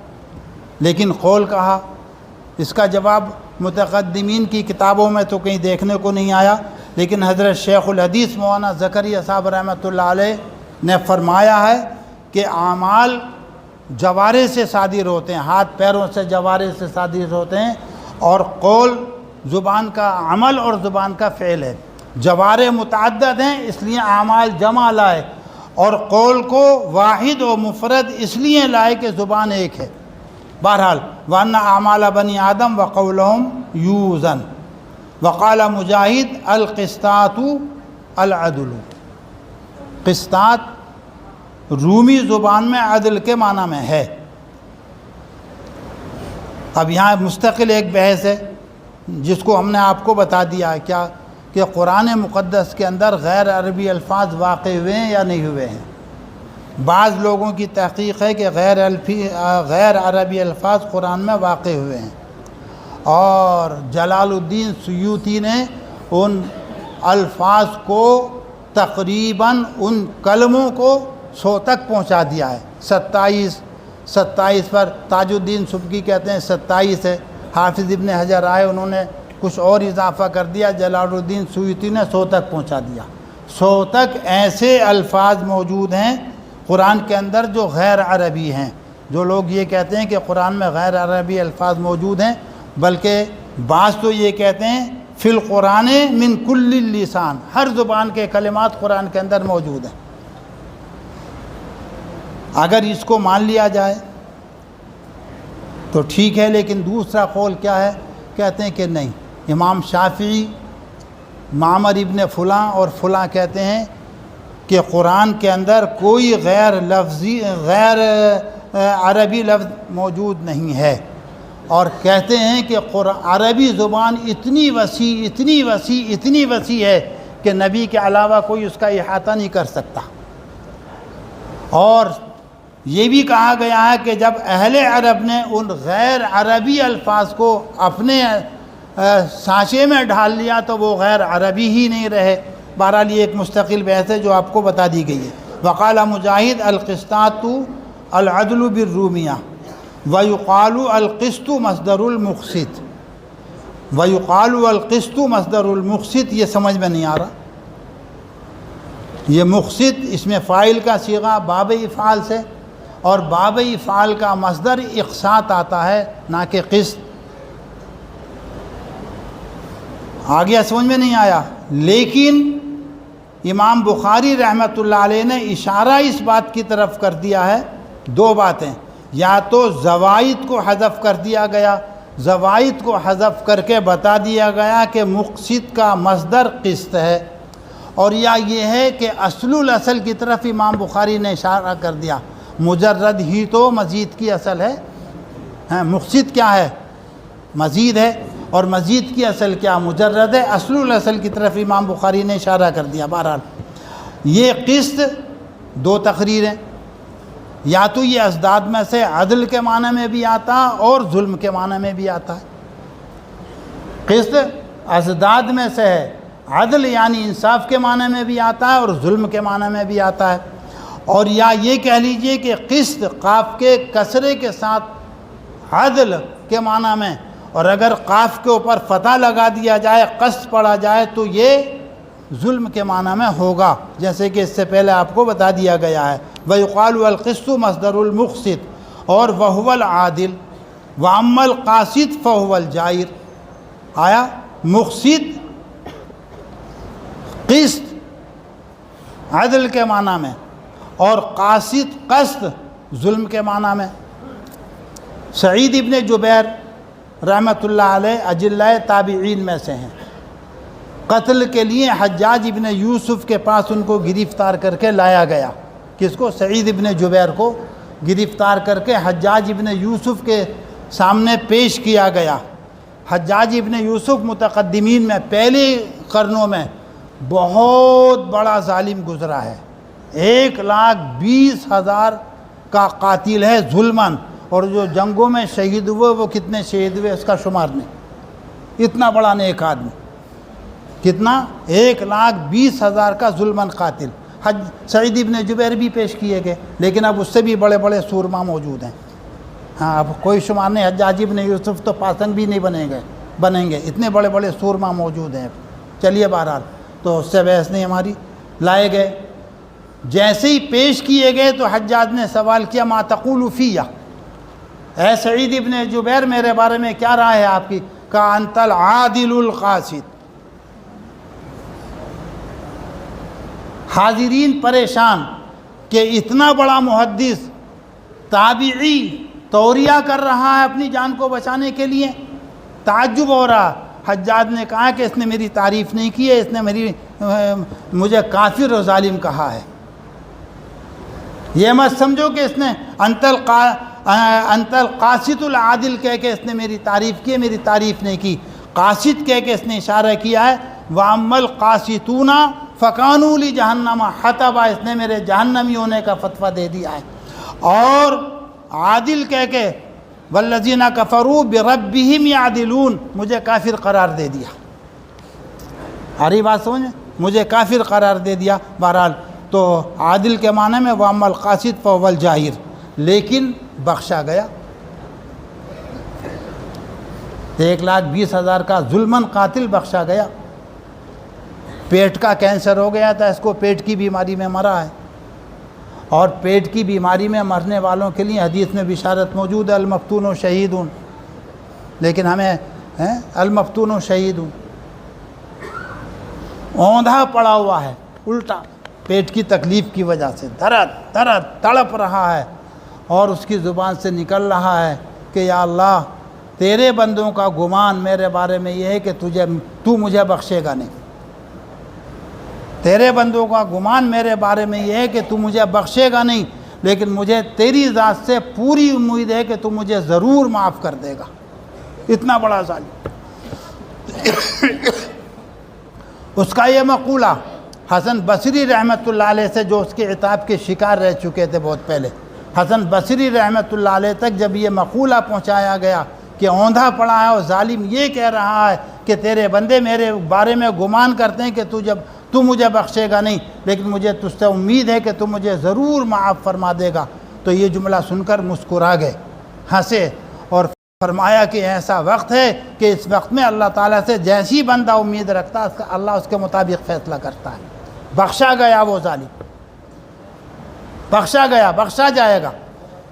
لیکن قول کہا۔ اس کا جواب متقدمین کی کتابوں میں تو کہیں دیکھنے کو نہیں آیا، لیکن حضرت شیخ الحدیث مولانا زکریا صاحب رحمۃ اللہ علیہ نے فرمایا ہے کہ اعمال جوارے سے صادر ہوتے ہیں، ہاتھ پیروں سے جوارے سے صادر ہوتے ہیں، اور قول زبان کا عمل اور زبان کا فعل ہے۔ جوارے متعدد ہیں اس لیے اعمال جمع لائے، اور قول کو واحد و مفرد اس لیے لائے کہ زبان ایک ہے۔ بہرحال وَأَنَّ أَعْمَالَ بنی آدم وَقَوْلُهُمْ يُوزَنُ۔ وقال مجاہد القسطاط العدل، قسطاط رومی زبان میں عدل کے معنی میں ہے۔ اب یہاں مستقل ایک بحث ہے جس کو ہم نے آپ کو بتا دیا ہے کیا کہ قرآن مقدس کے اندر غیر عربی الفاظ واقع ہوئے ہیں یا نہیں ہوئے ہیں۔ بعض لوگوں کی تحقیق ہے کہ غیر عربی الفاظ قرآن میں واقع ہوئے ہیں، اور جلال الدین سیوطی نے ان الفاظ کو تقریباً ان کلموں کو 100 تک پہنچا دیا ہے۔ 27 پر تاج الدین سبکی کہتے ہیں 27 ہے، حافظ ابن حجر آئے انہوں نے کچھ اور اضافہ کر دیا، جلال الدین سیوطی نے 100 تک پہنچا دیا۔ 100 تک ایسے الفاظ موجود ہیں قرآن کے اندر جو غیر عربی ہیں۔ جو لوگ یہ کہتے ہیں کہ قرآن میں غیر عربی الفاظ موجود ہیں، بلکہ بعض تو یہ کہتے ہیں فی القرآن من کل اللسان، ہر زبان کے کلمات قرآن کے اندر موجود ہیں۔ اگر اس کو مان لیا جائے تو ٹھیک ہے، لیکن دوسرا قول کیا ہے، کہتے ہیں کہ نہیں، امام شافعی، معمر ابن فلاں اور فلاں کہتے ہیں کہ قرآن کے اندر کوئی غیر عربی لفظ موجود نہیں ہے، اور کہتے ہیں کہ عربی زبان اتنی وسیع ہے کہ نبی کے علاوہ کوئی اس کا احاطہ نہیں کر سکتا۔ اور یہ بھی کہا گیا ہے کہ جب اہل عرب نے ان غیر عربی الفاظ کو اپنے سانچے میں ڈھال لیا تو وہ غیر عربی ہی نہیں رہے۔ بہرحال یہ ایک مستقل بحث ہے جو آپ کو بتا دی گئی ہے۔ وقال مجاہد القسطاط العدل بالرومیہ ویقال القسط مصدر المقسط، ویقال القسط مصدر المقسط، یہ سمجھ میں نہیں آ رہا۔ یہ مقسط اس میں فاعل کا صیغہ باب افعال سے، اور باب افعال کا مصدر اقساط آتا ہے نہ کہ قسط۔ آگے سمجھ میں نہیں آیا، لیکن امام بخاری رحمۃ اللہ علیہ نے اشارہ اس بات کی طرف کر دیا ہے، دو باتیں، یا تو زوائد کو حذف کر دیا گیا، زوائد کو حذف کر کے بتا دیا گیا کہ مقسط کا مصدر قسط ہے، اور یا یہ ہے کہ اصل کی طرف امام بخاری نے اشارہ کر دیا، مجرد ہی تو مزید کی اصل ہے، مقسط کیا ہے، مزید ہے، اور مزید کی اصل کیا، مجرد ہے، اصل کی طرف امام بخاری نے اشارہ کر دیا۔ بہرحال یہ قسط دو تقریریں، یا تو یہ ازداد میں سے عدل کے معنی میں بھی آتا اور ظلم کے معنی میں بھی آتا ہے۔ قسط ازداد میں سے ہے، عدل یعنی انصاف کے معنی میں بھی آتا ہے اور ظلم کے معنی میں بھی آتا ہے، اور یا یہ کہہ لیجئے کہ قسط قاف کے کسرے کے ساتھ عدل کے معنی میں، اور اگر قاف کے اوپر فتح لگا دیا جائے، قسط پڑھا جائے تو یہ ظلم کے معنی میں ہوگا، جیسے کہ اس سے پہلے آپ کو بتا دیا گیا ہے۔ وَيُقَالُ الْقِسْطُ مصدر المقسط، اور وَهُوَ الْعَادِلُ وَأَمَّا الْقَاسِطُ فَهُوَ الْجَائِرُ۔ آیا مقسط قسط عدل کے معنی میں اور قاسط قسط ظلم کے معنی میں۔ سعید ابن جبیر رحمۃ اللہ علیہ اجلہ تابعین میں سے ہیں، قتل کے لیے حجاج ابن یوسف کے پاس ان کو گرفتار کر کے لایا گیا۔ کس کو؟ سعید ابن جبیر کو گرفتار کر کے حجاج ابن یوسف کے سامنے پیش کیا گیا۔ حجاج ابن یوسف متقدمین میں پہلے قرنوں میں بہت بڑا ظالم گزرا ہے، 1,20,000 کا قاتل ہے ظلماً، اور جو جنگوں میں شہید ہوئے وہ کتنے شہید ہوئے اس کا شمار نہیں، اتنا بڑا نیک آدمی، کتنا؟ 1,20,000 کا ظلماً قاتل۔ سعید ابن جبیر بھی پیش کیے گئے، لیکن اب اس سے بھی بڑے بڑے سورما موجود ہیں۔ ہاں اب کوئی شمار نہیں، حجاج ابن یوسف تو پاسنگ بھی نہیں بنیں گے، اتنے بڑے بڑے سورما موجود ہیں۔ چلیے بہرحال تو اس سے بحث نہیں ہماری، لائے گئے، جیسے ہی پیش کیے گئے تو حجاج نے سوال کیا ما تقول فیہ، اے سعید ابن جبیر میرے بارے میں کیا رائے ہے آپ کی؟ کہا انت العادل القاسط۔ حاضرین پریشان کہ اتنا بڑا محدث تابعی توریہ کر رہا ہے اپنی جان کو بچانے کے لیے، تعجب ہو رہا۔ حجاج نے کہا کہ اس نے میری تعریف نہیں کی ہے، اس نے مجھے کافر و ظالم کہا ہے۔ یہ مت سمجھو کہ اس نے انت القاسط العادل کہہ کے اس نے میری تعریف کی ہے، میری تعریف نہیں کی۔ قاسط کہہ کے اس نے اشارہ کیا ہے، وَأَمَّا الْقَاسِطُونَ فَكَانُوا لِجَهَنَّمَ حَطَبًا، اس نے میرے جہنمی ہونے کا فتویٰ دے دیا ہے۔ اور عادل کہہ کے وَالَّذِينَ كَفَرُوا بِرَبِّهِمْ يَعْدِلُونَ، مجھے کافر قرار دے دیا۔ آ رہی بات سمجھیں؟ مجھے کافر قرار دے دیا۔ بہرحال تو عادل کے معنی میں وَأَمَّا الْقَاسِطُ فَهُوَ الْجَائِرُ، لیکن بخشا گیا۔ 1,20,000 کا ظلماً قاتل بخشا گیا۔ پیٹ کا کینسر ہو گیا تھا، اس کو پیٹ کی بیماری میں مرا ہے، اور پیٹ کی بیماری میں مرنے والوں کے لیے حدیث میں بشارت موجود ہے، المفتون شہیدون، لیکن ہمیں المفتون شہیدون، اوندھا پڑا ہوا ہے الٹا، پیٹ کی تکلیف کی وجہ سے درد تڑپ رہا ہے، اور اس کی زبان سے نکل رہا ہے کہ یا اللہ تیرے بندوں کا گمان میرے بارے میں یہ ہے کہ تو مجھے بخشے گا نہیں، تیرے بندوں کا گمان میرے بارے میں یہ ہے کہ تو مجھے بخشے گا نہیں، لیکن مجھے تیری ذات سے پوری امید ہے کہ تو مجھے ضرور معاف کر دے گا۔ اتنا بڑا ظالم۔ اس کا یہ مقولہ حسن بصری رحمۃ اللہ علیہ سے، جو اس کے عتاب کے شکار رہ چکے تھے بہت پہلے، حسن بصری رحمۃ اللہ علیہ تک جب یہ مقولہ پہنچایا گیا کہ اوندھا پڑا ہے اور ظالم یہ کہہ رہا ہے کہ تیرے بندے میرے بارے میں گمان کرتے ہیں کہ تو مجھے بخشے گا نہیں، لیکن مجھے تجھ سے امید ہے کہ تو مجھے ضرور معاف فرما دے گا، تو یہ جملہ سن کر مسکرا گئے، ہنسے، اور فرمایا کہ ایسا وقت ہے کہ اس وقت میں اللہ تعالیٰ سے جیسی بندہ امید رکھتا ہے اللہ اس کے مطابق فیصلہ کرتا ہے۔ بخشا گیا وہ ظالم، بخشا گیا، بخشا جائے گا،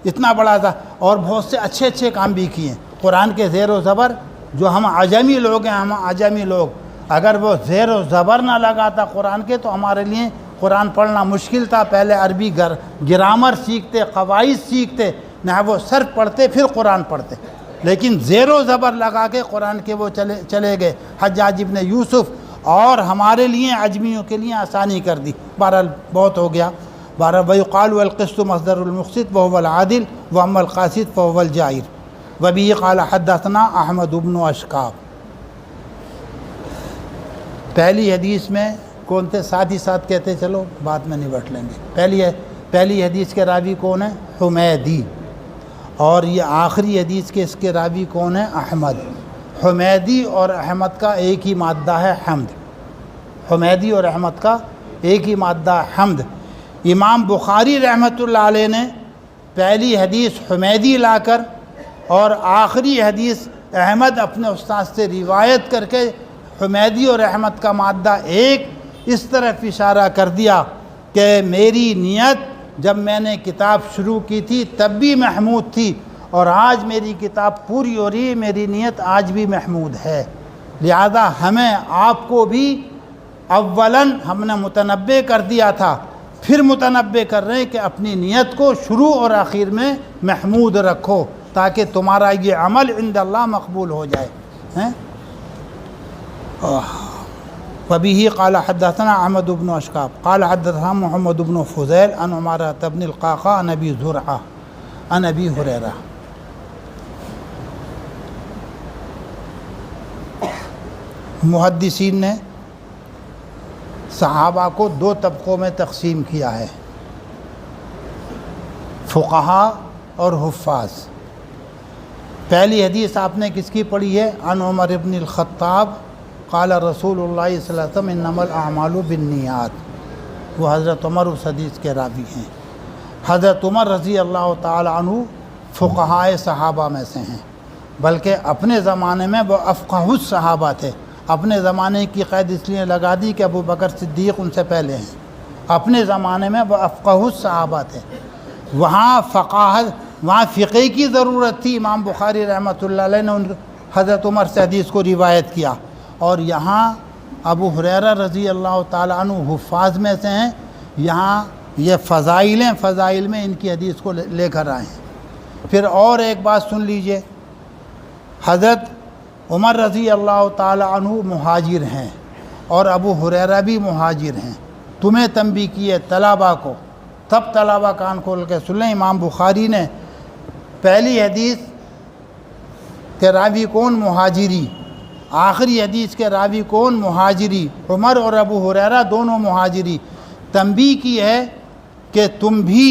اتنا بڑا تھا۔ اور بہت سے اچھے کام بھی کیے قرآن کے زیر و زبر، جو ہم عجمی لوگ ہیں، ہم عجمی لوگ، اگر وہ زیر و زبر نہ لگاتا قرآن کے تو ہمارے لیے قرآن پڑھنا مشکل تھا۔ پہلے عربی گرامر سیکھتے، قواعد سیکھتے، نحو صرف پڑھتے، پھر قرآن پڑھتے، لیکن زیر و زبر لگا کے قرآن کے وہ چلے گئے حجاج ابن یوسف، اور ہمارے لیے عجمیوں کے لیے آسانی کر دی۔ بہرحال بہت ہو گیا۔ بہرحال وَيُقَالُ الْقِسْطُ مصدر المقسط وَهُوَ الْعَادِلُ وَأَمَّا الْقَاسِطُ فَهُوَ الْجَائِرُ وَبِهِ قَالَ حَدَّثَنَا احمد بن اشکاب۔ پہلی حدیث میں کون تھے؟ ساتھ ہی ساتھ کہتے چلو بعد میں نبٹ لیں گے۔ پہلی حدیث کے راوی کون ہیں؟ حمیدی، اور یہ آخری حدیث کے اس کے راوی کون ہیں؟ احمد۔ حمیدی اور احمد کا ایک ہی مادہ ہے حمد، حمیدی اور احمد کا ایک ہی مادہ حمد۔ امام بخاری رحمۃ اللہ علیہ نے پہلی حدیث حمیدی لا کر اور آخری حدیث احمد اپنے استاد سے روایت کر کے حمیدی اور احمد کا مادہ ایک اس طرف اشارہ کر دیا کہ میری نیت جب میں نے کتاب شروع کی تھی تب بھی محمود تھی، اور آج میری کتاب پوری ہو رہی ہے، میری نیت آج بھی محمود ہے۔ لہذا ہمیں آپ کو بھی اولاً ہم نے متنبع کر دیا تھا، پھر متنبع کر رہے ہیں کہ اپنی نیت کو شروع اور آخر میں محمود رکھو تاکہ تمہارا یہ عمل عند اللہ مقبول ہو جائے۔ وبه قال حدثنا احمد بن اشقاب قال حدثنا محمد بن فضيل عن عمارة بن القعقاع عن ابي زرعة عن ابي هريرة۔ محدثین نے صحابہ کو دو طبقوں میں تقسیم کیا ہے، فقہا اور حفاظ۔ پہلی حدیث آپ نے کس کی پڑھی ہے؟ عن عمر بن الخطاب قال رسول اللہ صلی اللہ علیہ وسلم انما الاعمال بالنیات، وہ حضرت عمر اس حدیث کے راوی ہیں۔ حضرت عمر رضی اللہ تعالی عنہ فقہائے صحابہ میں سے ہیں، بلکہ اپنے زمانے میں وہ افقہ الصحابہ تھے۔ اپنے زمانے کی قید اس لیے لگا دی کہ ابو بکر صدیق ان سے پہلے ہیں، اپنے زمانے میں وہ افقہ الصحابہ تھے۔ وہاں فقہ کی ضرورت تھی، امام بخاری رحمۃ اللہ علیہ نے حضرت عمر سے حدیث کو روایت کیا، اور یہاں ابو ہریرہ رضی اللہ تعالیٰ عنہ حفاظ میں سے ہیں، یہاں یہ فضائل ہیں، فضائل میں ان کی حدیث کو لے کر آئے ہیں۔ پھر اور ایک بات سن لیجئے، حضرت عمر رضی اللہ تعالیٰ عنہ مہاجر ہیں اور ابو ہریرہ بھی مہاجر ہیں۔ تمہیں تنبیہ کی ہے طلبہ کو، تب طلبہ کان کھول کے سن لیں۔ امام بخاری نے پہلی حدیث کے راوی کون؟ مہاجری۔ آخری حدیث کے راوی کون؟ مہاجری۔ عمر اور ابو ہریرہ دونوں مہاجری۔ تنبیہ کی ہے کہ تم بھی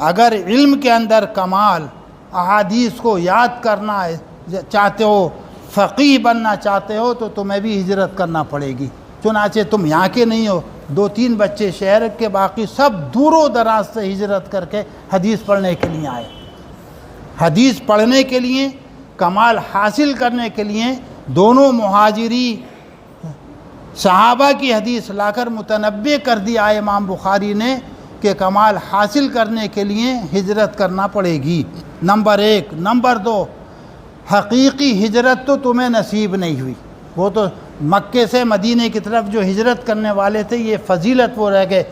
اگر علم کے اندر کمال، احادیث کو یاد کرنا چاہتے ہو، فقیہ بننا چاہتے ہو، تو تمہیں بھی ہجرت کرنا پڑے گی۔ چنانچہ تم یہاں کے نہیں ہو، 2-3 بچے شہر کے، باقی سب دور و دراز سے ہجرت کر کے حدیث پڑھنے کے لیے آئے۔ حدیث پڑھنے کے لیے، کمال حاصل کرنے کے لیے دونوں مہاجری صحابہ کی حدیث لا کر متنبع کر دیا امام بخاری نے کہ کمال حاصل کرنے کے لیے ہجرت کرنا پڑے گی، نمبر 1۔ نمبر 2، حقیقی ہجرت تو تمہیں نصیب نہیں ہوئی، وہ تو مکے سے مدینے کی طرف جو ہجرت کرنے والے تھے یہ فضیلت وہ رہ گئے،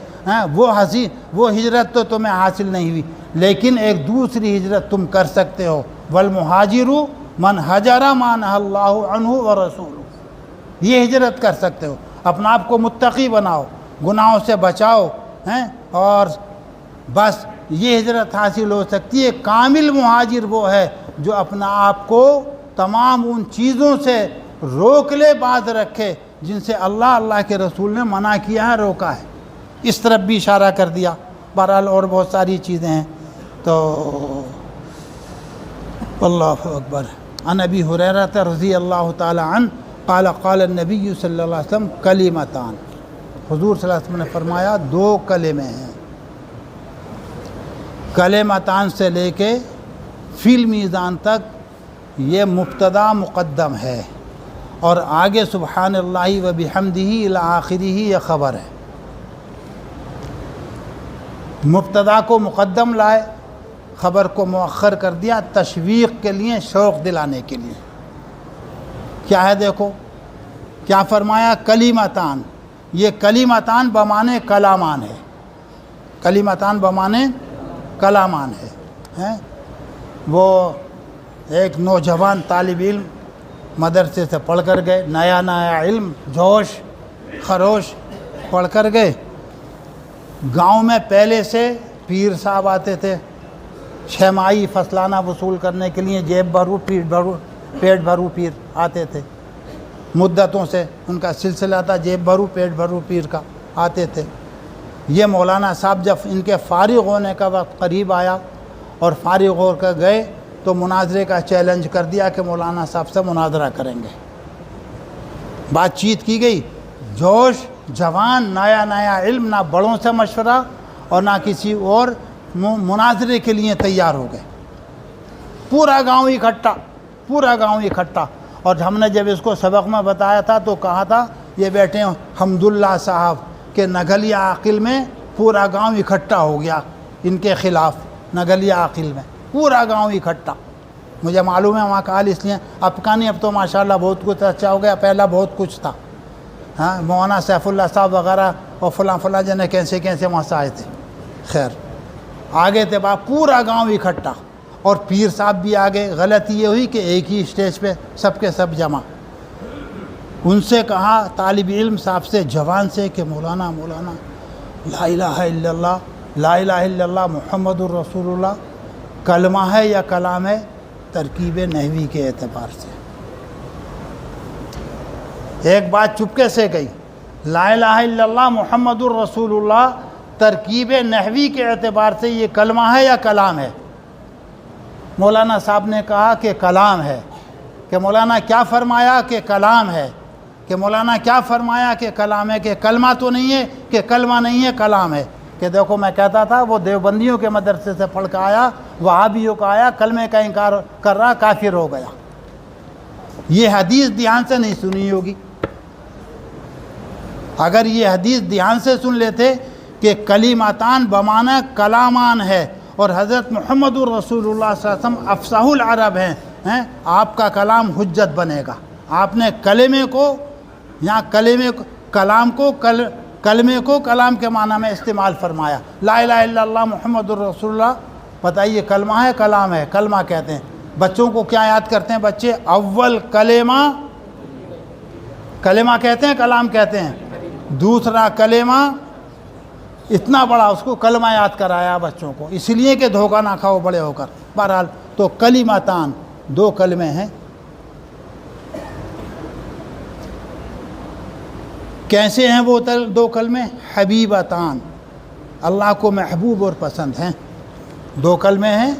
وہ ہجرت تو تمہیں حاصل نہیں ہوئی، لیکن ایک دوسری ہجرت تم کر سکتے ہو۔ والمہاجر من حجر ما نہى اللہ عنہ ورسولہ، یہ ہجرت کر سکتے ہو۔ اپنا آپ کو متقی بناؤ، گناہوں سے بچاؤ، اور بس یہ ہجرت حاصل ہو سکتی ہے۔ کامل مہاجر وہ ہے جو اپنا آپ کو تمام ان چیزوں سے روک لے، باز رکھے جن سے اللہ کے رسول نے منع کیا ہے، روکا ہے۔ اس طرف بھی اشارہ کر دیا۔ بہرحال اور بہت ساری چیزیں ہیں، تو اللہ اکبر۔ عن ابی ہریرہ رضی اللہ تعالی عنہ قال قال النبی صلی اللہ علیہ وسلم کلمتان، حضور صلی اللہ علیہ وسلم نے فرمایا 2 کلمے ہیں۔ کلمتان سے لے کے فی المیزان تک یہ مبتدا مقدم ہے، اور آگے سبحان اللہ و بحمدہ الی آخرہ یہ خبر ہے۔ مبتدا کو مقدم لائے، خبر کو مؤخر کر دیا، تشویق کے لیے، شوق دلانے کے لیے۔ کیا ہے دیکھو کیا فرمایا؟ کلمتان، یہ کلمتان بمانے کلامان ہے، کلمتان بمانے کلامان ہے۔ وہ ایک نوجوان طالب علم مدرسے سے پڑھ کر گئے، نیا علم، جوش خروش پڑھ کر گئے۔ گاؤں میں پہلے سے پیر صاحب آتے تھے 6 ماہی فصلانہ وصول کرنے کے لیے، جیب بھرو پیٹ بھرو پیر آتے تھے، مدتوں سے ان کا سلسلہ تھا، جیب بھرو پیٹ بھرو پیر کا آتے تھے۔ یہ مولانا صاحب جب ان کے فارغ ہونے کا وقت قریب آیا اور فارغ ہو کر گئے تو مناظرے کا چیلنج کر دیا کہ مولانا صاحب سے مناظرہ کریں گے۔ بات چیت کی گئی، جوش جوان، نیا علم، نہ بڑوں سے مشورہ اور نہ کسی اور مناظرے کے لیے تیار ہو گئے. پورا گاؤں اکٹھا. اور ہم نے جب اس کو سبق میں بتایا تھا تو کہا تھا یہ بیٹھے حمداللہ صاحب کہ نگلیہ عاقل میں پورا گاؤں اکٹھا ہو گیا ان کے خلاف. نگلیہ عاقل میں پورا گاؤں اکٹھا. مجھے معلوم ہے وہاں کا حال اس لیے اب کا نہیں، اب تو ماشاءاللہ بہت کچھ اچھا ہو گیا، پہلا بہت کچھ تھا. ہاں، مولانا سیف اللہ صاحب وغیرہ اور فلاں جنے کیسے وہاں سے آئے تھے. خیر آگے تھے پورا گاؤں اکٹھا اور پیر صاحب بھی آگے. غلطی یہ ہوئی کہ ایک ہی اسٹیج پہ سب کے سب جمع. ان سے کہا طالب علم صاحب سے، جوان سے، کہ مولانا لا الہ الا اللہ محمد الرسول اللہ کلمہ ہے یا کلام ہے؟ ترکیب نحوی کے اعتبار سے ایک بات چپکے سے گئی، لا الہ الا اللہ محمد الرسول اللہ ترکیب نحوی کے اعتبار سے یہ کلمہ ہے یا کلام ہے؟ مولانا صاحب نے کہا کہ کلام ہے. کہ مولانا کیا فرمایا؟ کہ کلام ہے. کہ مولانا کیا فرمایا؟ کہ کلام ہے. کہ کلمہ تو نہیں ہے؟ کہ کلمہ نہیں ہے، کلام ہے. کہ دیکھو میں کہتا تھا وہ دیوبندیوں کے مدرسے سے پڑھ کے آیا، وہابیوں کا آیا، کلمے کا انکار کر رہا، کافر ہو گیا. یہ حدیث دھیان سے نہیں سنی ہوگی. اگر یہ حدیث دھیان سے سن لیتے کہ کلیمتان بمعنی کلامان ہے اور حضرت محمد الرسول اللہ صلی اللہ علیہ وسلم افصح العرب ہیں، آپ کا کلام حجت بنے گا. آپ نے کلمے کو یا کلمے کو کلام کے معنی میں استعمال فرمایا. لا الہ الا اللہ محمد الرسول اللہ، بتائیے کلمہ ہے کلام ہے؟ کلمہ کہتے ہیں. بچوں کو کیا یاد کرتے ہیں بچے؟ اول کلمہ کہتے ہیں، کلام کہتے ہیں. دوسرا کلمہ اتنا بڑا، اس کو کلمہ یاد کرایا بچوں کو، اس لیے کہ دھوکہ نہ کھاؤ بڑے ہو کر. بہرحال تو کلمتان، دو کلمے ہیں. کیسے ہیں وہ دو کلمے؟ حبیبتان، اللہ کو محبوب اور پسند ہیں. دو کلمے ہیں،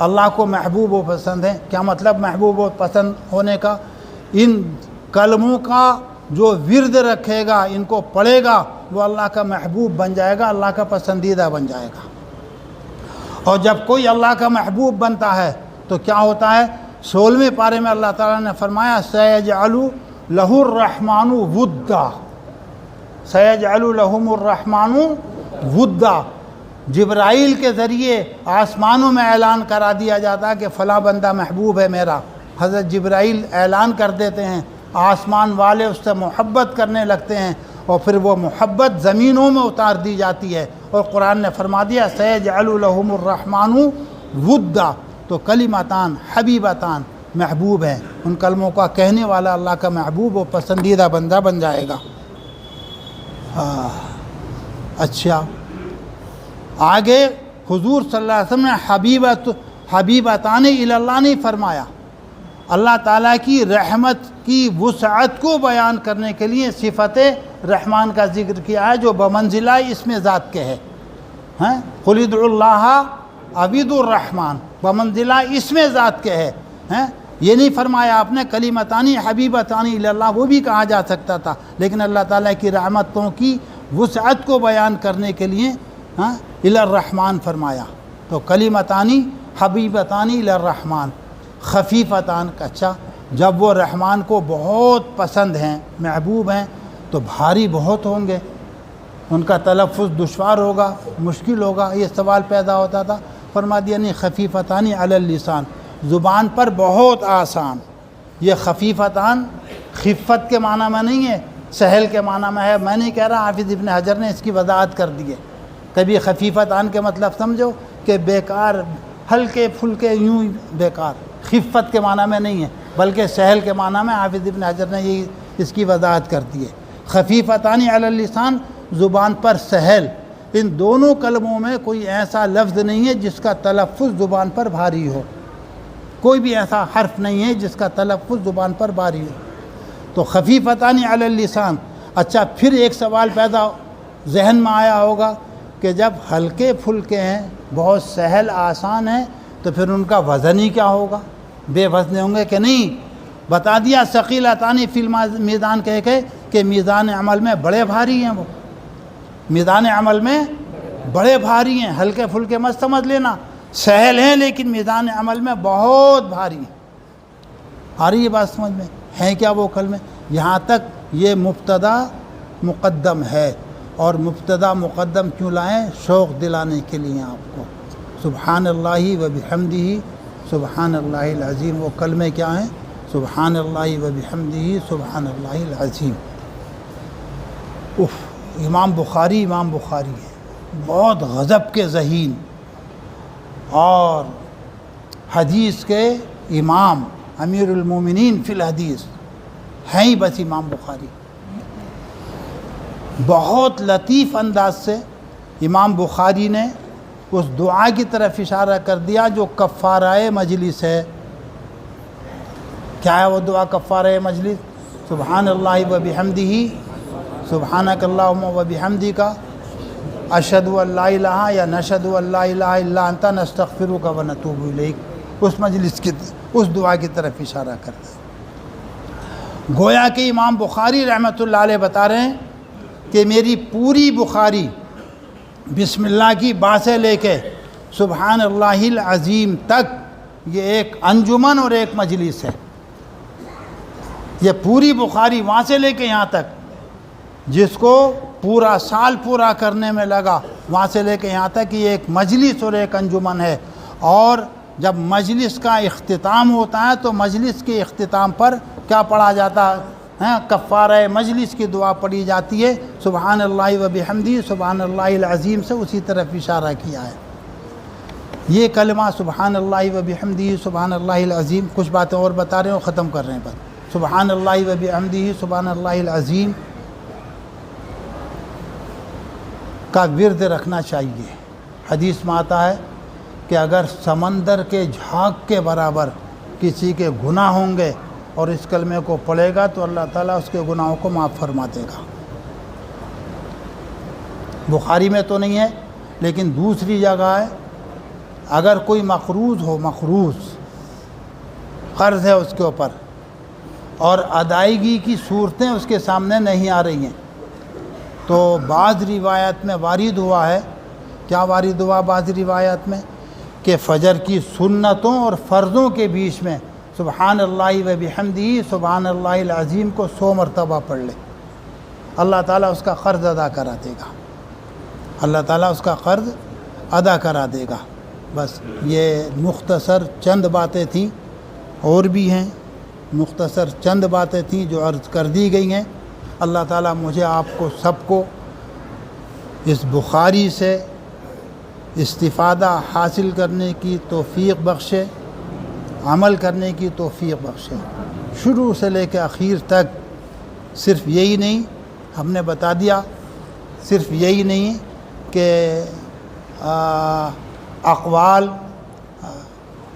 اللہ کو محبوب و پسند ہیں. کیا مطلب محبوب و پسند ہونے کا؟ ان کلموں کا جو ورد رکھے گا، ان کو پڑھے گا، وہ اللہ کا محبوب بن جائے گا، اللہ کا پسندیدہ بن جائے گا. اور جب کوئی اللہ کا محبوب بنتا ہے تو کیا ہوتا ہے؟ 16ویں پارے میں اللہ تعالیٰ نے فرمایا سَيَجْعَلُ لَهُ الرَّحْمَنُ وُدًّا. سَيَجْعَلُ لَهُمُ الرَّحْمَنُ وُدًّا. جبرائیل کے ذریعے آسمانوں میں اعلان کرا دیا جاتا ہے کہ فلاں بندہ محبوب ہے میرا. حضرت جبرائیل اعلان کر دیتے ہیں، آسمان والے اس سے محبت کرنے لگتے ہیں اور پھر وہ محبت زمینوں میں اتار دی جاتی ہے. اور قرآن نے فرما دیا سَيَجْعَلُ لَهُمُ الرَّحْمَنُ وُدًّا. تو کلمتان حبیبتان محبوب ہیں، ان کلموں کا کہنے والا اللہ کا محبوب و پسندیدہ بندہ بن جائے گا. اچھا، آگے حضور صلی اللہ علیہ وسلم نے حبیبتان الی اللہ نہیں فرمایا. اللہ تعالیٰ کی رحمت کی وسعت کو بیان کرنے کے لیے صفت رحمان کا ذکر کیا ہے جو بمنزلہ اسم ذات کے ہے. قُلِ ادْعُوا اللَّهَ اَوِ ادْعُوا الرَّحْمَنَ، بمنزلہ اسم ذات کے ہے. یہ نہیں فرمایا آپ نے کلیمتانی حبیبتانی الی اللہ، وہ بھی کہا جا سکتا تھا، لیکن اللہ تعالیٰ کی رحمتوں کی وسعت کو بیان کرنے کے لیے الی الرحمن فرمایا. تو کلیمتانی حبیبتانی الی الرحمن. خفیفتان کا، اچھا جب وہ رحمان کو بہت پسند ہیں، محبوب ہیں، تو بھاری بہت ہوں گے، ان کا تلفظ دشوار ہوگا، مشکل ہوگا. یہ سوال پیدا ہوتا تھا. فرما دیا نہیں، خفیفتانی علی اللسان، زبان پر بہت آسان. یہ خفیفتان خفت کے معنی میں نہیں ہے، سہل کے معنی میں ہے. میں نہیں کہہ رہا، حافظ ابن حجر نے اس کی وضاحت کر دی ہے. کبھی خفیفتان کے مطلب سمجھو کہ بیکار، ہلکے پھلکے، یوں بیکار. خفت کے معنی میں نہیں ہے بلکہ سہل کے معنی میں. حافظ ابن حجر نے یہ اس کی وضاحت کر دی ہے. خفیفتانی علی اللسان، زبان پر سہل. ان دونوں کلموں میں کوئی ایسا لفظ نہیں ہے جس کا تلفظ زبان پر بھاری ہو. کوئی بھی ایسا حرف نہیں ہے جس کا تلفظ زبان پر بھاری ہو. تو خفیفتانی علی اللسان. اچھا، پھر ایک سوال پیدا ذہن میں آیا ہوگا کہ جب ہلکے پھلکے ہیں، بہت سہل آسان ہیں، تو پھر ان کا وزن ہی کیا ہوگا؟ بے وزن ہوں گے کہ نہیں؟ بتا دیا ثقیلتانی فی المیزان کہہ کے کہ میزان عمل میں بڑے بھاری ہیں، وہ میزان عمل میں بڑے بھاری ہیں، ہلکے پھلکے مت سمجھ لینا، سہل ہیں لیکن میزان عمل میں بہت بھاری ہیں۔ آ رہی ہے بات سمجھ میں؟ ہیں کیا وہ کلمے؟ یہاں تک یہ مبتدا مقدم ہے، اور مبتدا مقدم کیوں لائیں؟ شوق دلانے کے لیے آپ کو۔ سبحان اللہ و بحمدہ سبحان اللہ العظیم، وہ کلمے کیا ہیں؟ سبحان اللہ و بحمدہ سبحان اللہ العظیم۔ امام بخاری ہے، بہت غضب کے ذہین اور حدیث کے امام، امیر المومنین فی الحدیث ہیں ہی بس امام بخاری۔ بہت لطیف انداز سے امام بخاری نے اس دعا کی طرف اشارہ کر دیا جو کفارہ مجلس ہے۔ کیا ہے وہ دعا کفارہ مجلس؟ سبحان اللہ و بحمدہ سبحانک اللہم و بحمدک اشہد ان لا الہ یا نشہد ان لا الہ الا انت نستغفرک و نتوب الیک، اس مجلس کی اس دعا کی طرف اشارہ کرتا ہے۔ گویا کہ امام بخاری رحمۃ اللہ علیہ بتا رہے ہیں کہ میری پوری بخاری بسم اللہ کی با سے لے کے سبحان اللہ العظیم تک یہ ایک انجمن اور ایک مجلس ہے۔ یہ پوری بخاری وہاں سے لے کے یہاں تک، جس کو پورا سال پورا کرنے میں لگا، وہاں سے لے کے یہاں تک یہ ایک مجلس اور ایک انجمن ہے۔ اور جب مجلس کا اختتام ہوتا ہے تو مجلس کے اختتام پر کیا پڑھا جاتا ہے؟ کفارہ مجلس کی دعا پڑھی جاتی ہے، سبحان اللہ و بحمدہ سبحان اللہ العظیم سے اسی طرف اشارہ کیا ہے۔ یہ کلمہ سبحان اللہ و بحمدہ سبحان اللہ العظیم، کچھ باتیں اور بتا رہے ہیں اور ختم کر رہے ہیں بس۔ سبحان اللہ و بحمدہ سبحان اللہ العظیم کا ورد رکھنا چاہیے۔ حدیث میں آتا ہے کہ اگر سمندر کے جھاگ کے برابر کسی کے گناہ ہوں گے اور اس کلمے کو پڑھے گا تو اللہ تعالیٰ اس کے گناہوں کو معاف فرما دے گا۔ بخاری میں تو نہیں ہے لیکن دوسری جگہ ہے، اگر کوئی مقروض ہو، مقروض قرض ہے اس کے اوپر اور ادائیگی کی صورتیں اس کے سامنے نہیں آ رہی ہیں، تو بعض روایت میں وارد ہوا ہے، کیا وارد ہوا بعض روایت میں؟ کہ فجر کی سنتوں اور فرضوں کے بیچ میں سبحان اللہ و بحمدہ سبحان اللہ العظیم کو 100 مرتبہ پڑھ لے، اللہ تعالیٰ اس کا قرض ادا کرا دے گا، اللہ تعالیٰ اس کا قرض ادا کرا دے گا۔ بس یہ مختصر چند باتیں تھیں، اور بھی ہیں، مختصر چند باتیں تھیں جو عرض کر دی گئی ہیں۔ اللہ تعالیٰ مجھے آپ کو سب کو اس بخاری سے استفادہ حاصل کرنے کی توفیق بخشے، عمل کرنے کی توفیق بخشے، شروع سے لے کے آخر تک۔ صرف یہی نہیں، ہم نے بتا دیا، صرف یہی نہیں کہ اقوال،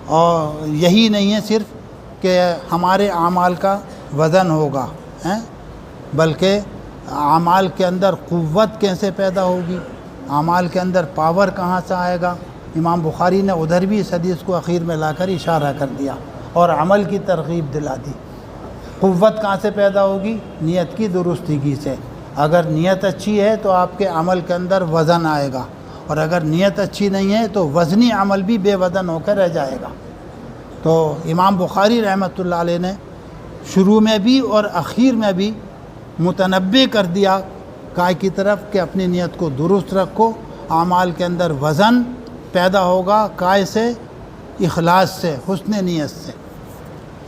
اور یہی نہیں ہے صرف کہ ہمارے اعمال کا وزن ہوگا، بلکہ اعمال کے اندر قوت کیسے پیدا ہوگی، اعمال کے اندر پاور کہاں سے آئے گا۔ امام بخاری نے ادھر بھی اس حدیث کو اخیر میں لا کر اشارہ کر دیا اور عمل کی ترغیب دلا دی۔ قوت کہاں سے پیدا ہوگی؟ نیت کی درستگی سے۔ اگر نیت اچھی ہے تو آپ کے عمل کے اندر وزن آئے گا، اور اگر نیت اچھی نہیں ہے تو وزنی عمل بھی بے وزن ہو کر رہ جائے گا۔ تو امام بخاری رحمۃ اللہ علیہ نے شروع میں بھی اور اخیر میں بھی متنبہ کر دیا کائے کی طرف کہ اپنی نیت کو درست رکھو، اعمال کے اندر وزن پیدا ہوگا کائے سے؟ اخلاص سے، حسن نیت سے۔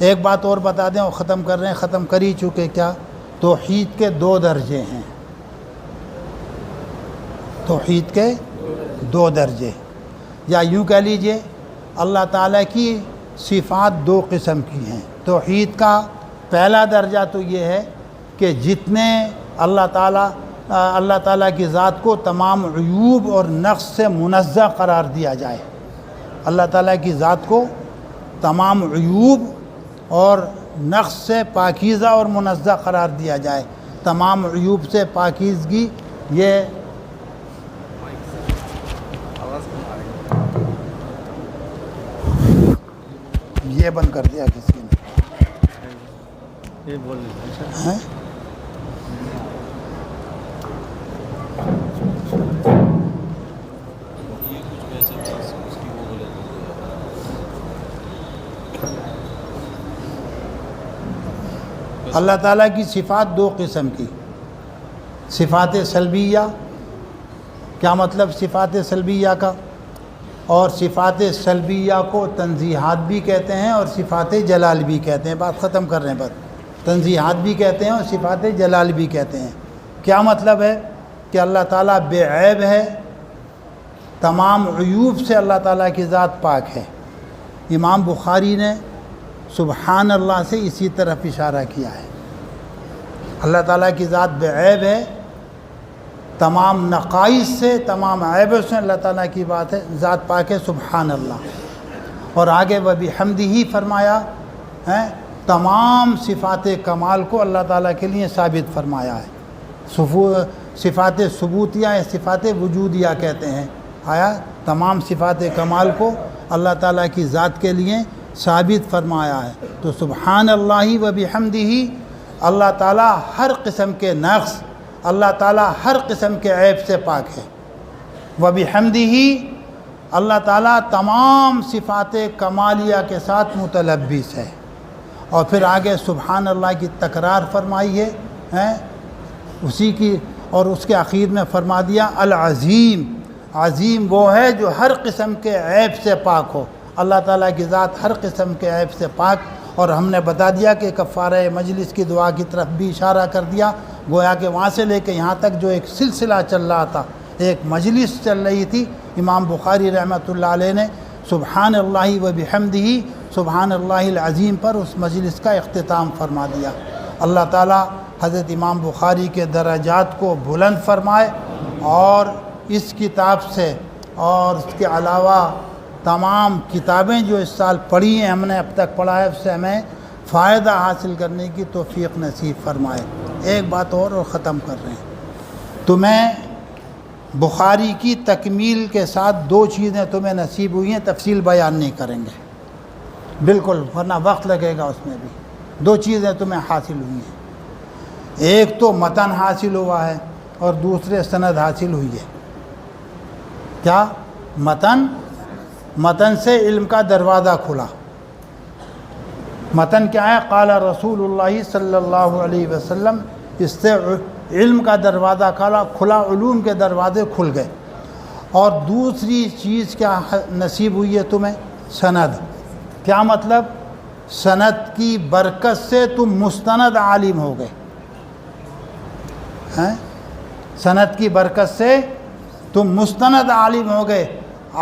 ایک بات اور بتا دیں اور ختم کر رہے ہیں، ختم کر ہی چکے کیا؟ توحید کے 2 درجے ہیں، توحید کے 2 درجے، یا یوں کہہ لیجئے اللہ تعالیٰ کی صفات 2 قسم کی ہیں۔ توحید کا پہلا درجہ تو یہ ہے کہ جتنے اللہ تعالیٰ کی ذات کو تمام عیوب اور نقص سے منزہ قرار دیا جائے، اللہ تعالیٰ کی ذات کو تمام عیوب اور نقص سے پاکیزہ اور منزہ قرار دیا جائے۔ تمام عیوب سے پاکیزگی یہ بند کر دیا کسی نے، اللہ تعالیٰ کی صفات دو قسم کی، صفات سلبیہ، کیا مطلب صفات سلبیہ کا؟ اور صفات سلبیہ کو تنزیحات بھی کہتے ہیں اور صفات جلال بھی کہتے ہیں، بات ختم کر رہے ہیں بس، تنزیحات بھی کہتے ہیں اور صفات جلال بھی کہتے ہیں۔ کیا مطلب ہے؟ کہ اللہ تعالیٰ بے عیب ہے، تمام عیوب سے اللہ تعالیٰ کی ذات پاک ہے۔ امام بخاری نے سبحان اللہ سے اسی طرف اشارہ کیا ہے، اللہ تعالیٰ کی ذات بے عیب ہے، تمام نقائص سے، تمام عیبوں سے اللہ تعالیٰ کی بات ہے، ذات پاک ہے، سبحان اللہ۔ اور آگے وَبِحَمْدِهِ فرمایا ہے، تمام صفات کمال کو اللہ تعالیٰ کے لیے ثابت فرمایا ہے۔ صفات ثبوتیہ یا صفات وجودیہ کہتے ہیں، آیا تمام صفات کمال کو اللہ تعالیٰ کی ذات کے لیے ثابت فرمایا ہے۔ تو سبحان اللہ وبحمدہ، اللہ تعالیٰ ہر قسم کے نقص، اللہ تعالیٰ ہر قسم کے عیب سے پاک ہے۔ وبحمدہ، اللہ تعالیٰ تمام صفات کمالیہ کے ساتھ متلبس ہے۔ اور پھر آگے سبحان اللہ کی تکرار فرمائی ہے اسی کی، اور اس کے آخر میں فرما دیا العظیم، عظیم وہ ہے جو ہر قسم کے عیب سے پاک ہو۔ اللہ تعالیٰ کی ذات ہر قسم کے عیب سے پاک، اور ہم نے بتا دیا کہ کفارہ مجلس کی دعا کی طرف بھی اشارہ کر دیا، گویا کہ وہاں سے لے کے یہاں تک جو ایک سلسلہ چل رہا تھا، ایک مجلس چل رہی تھی، امام بخاری رحمۃ اللہ علیہ نے سبحان اللہ وبحمدہ، سبحان اللہ العظیم پر اس مجلس کا اختتام فرما دیا۔ اللہ تعالیٰ حضرت امام بخاری کے درجات کو بلند فرمائے، اور اس کتاب سے اور اس کے علاوہ تمام کتابیں جو اس سال پڑھی ہیں، ہم نے اب تک پڑھا ہے، اس سے ہمیں فائدہ حاصل کرنے کی توفیق نصیب فرمائے۔ ایک بات اور ختم کر رہے ہیں، تمہیں بخاری کی تکمیل کے ساتھ دو چیزیں تمہیں نصیب ہوئی ہیں، تفصیل بیان نہیں کریں گے بالکل، ورنہ وقت لگے گا اس میں بھی۔ دو چیزیں تمہیں حاصل ہوئی ہیں، ایک تو متن حاصل ہوا ہے اور دوسرے سند حاصل ہوئی ہے۔ کیا؟ متن سے علم کا دروازہ کھلا۔ متن کیا ہے؟ قال رسول اللہ صلی اللہ علیہ وسلم، اس سے علم کا دروازہ کھلا، علوم کے دروازے کھل گئے۔ اور دوسری چیز کیا نصیب ہوئی ہے تمہیں؟ سند۔ کیا مطلب؟ سند کی برکت سے تم مستند عالم ہو گئے، سند کی برکت سے تم مستند عالم ہو گئے۔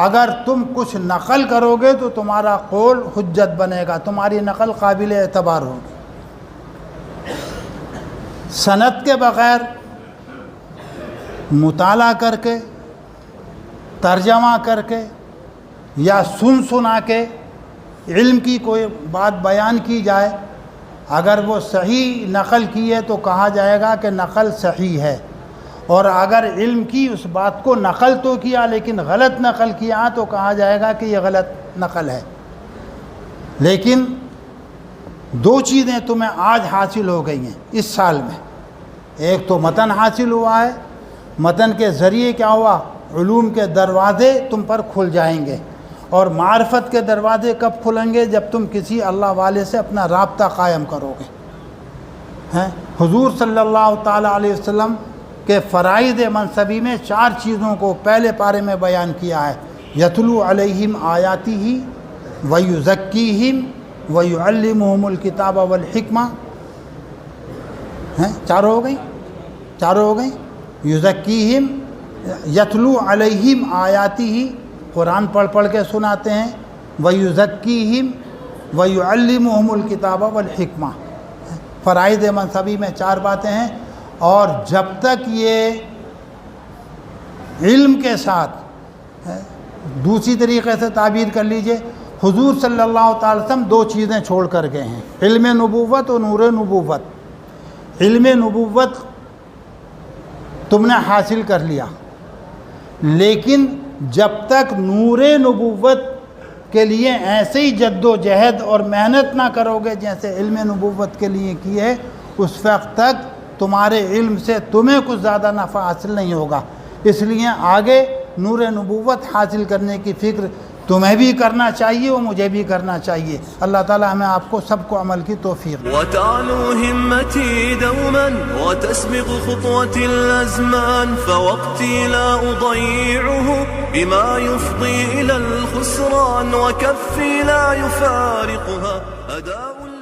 اگر تم کچھ نقل کرو گے تو تمہارا قول حجت بنے گا، تمہاری نقل قابل اعتبار ہوگی۔ سند کے بغیر مطالعہ کر کے، ترجمہ کر کے یا سنا کے علم کی کوئی بات بیان کی جائے، اگر وہ صحیح نقل کی ہے تو کہا جائے گا کہ نقل صحیح ہے، اور اگر علم کی اس بات کو نقل تو کیا لیکن غلط نقل کیا تو کہا جائے گا کہ یہ غلط نقل ہے۔ لیکن دو چیزیں تمہیں آج حاصل ہو گئی ہیں اس سال میں، ایک تو متن حاصل ہوا ہے، متن کے ذریعے کیا ہوا؟ علوم کے دروازے تم پر کھل جائیں گے۔ اور معرفت کے دروازے کب کھلیں گے؟ جب تم کسی اللہ والے سے اپنا رابطہ قائم کرو گے۔ حضور صلی اللہ تعالیٰ علیہ وسلم کے فرائض منصبی میں 4 چیزوں کو پہلے پارے میں بیان کیا ہے، یتلو علیہم آیاتہ ویزکیہم ویعلمہم الکتاب والحکمہ۔ چاروں ہو گئی، یزکیہم، یتلو علیہم آیاتہ، قرآن پڑھ کے سناتے ہیں، ویزکیہم ویعلمہم الکتاب والحکمہ۔ فرائض منصبی میں 4 باتیں ہیں، اور جب تک یہ علم کے ساتھ، دوسری طریقے سے تعبیر کر لیجئے، حضور صلی اللہ تعالی وسلم 2 چیزیں چھوڑ کر گئے ہیں، علم نبوت اور نور نبوت۔ علم نبوت تم نے حاصل کر لیا، لیکن جب تک نور نبوت کے لیے ایسے ہی جد و جہد اور محنت نہ کرو گے جیسے علم نبوت کے لیے کی ہے، اس وقت تک تمہارے علم سے تمہیں کچھ زیادہ نفع حاصل نہیں ہوگا۔ اس لیے آگے نور نبوت حاصل کرنے کی فکر تمہیں بھی کرنا چاہیے اور مجھے بھی کرنا چاہیے. اللہ تعالی ہمیں آپ کو سب کو عمل کی توفیق. وتعلو همتي دوما وتسبق خطوتي الأزمان فوقتي لا أضيعه بما يفضي إلى الخسران وكفي لا يفارقها أداء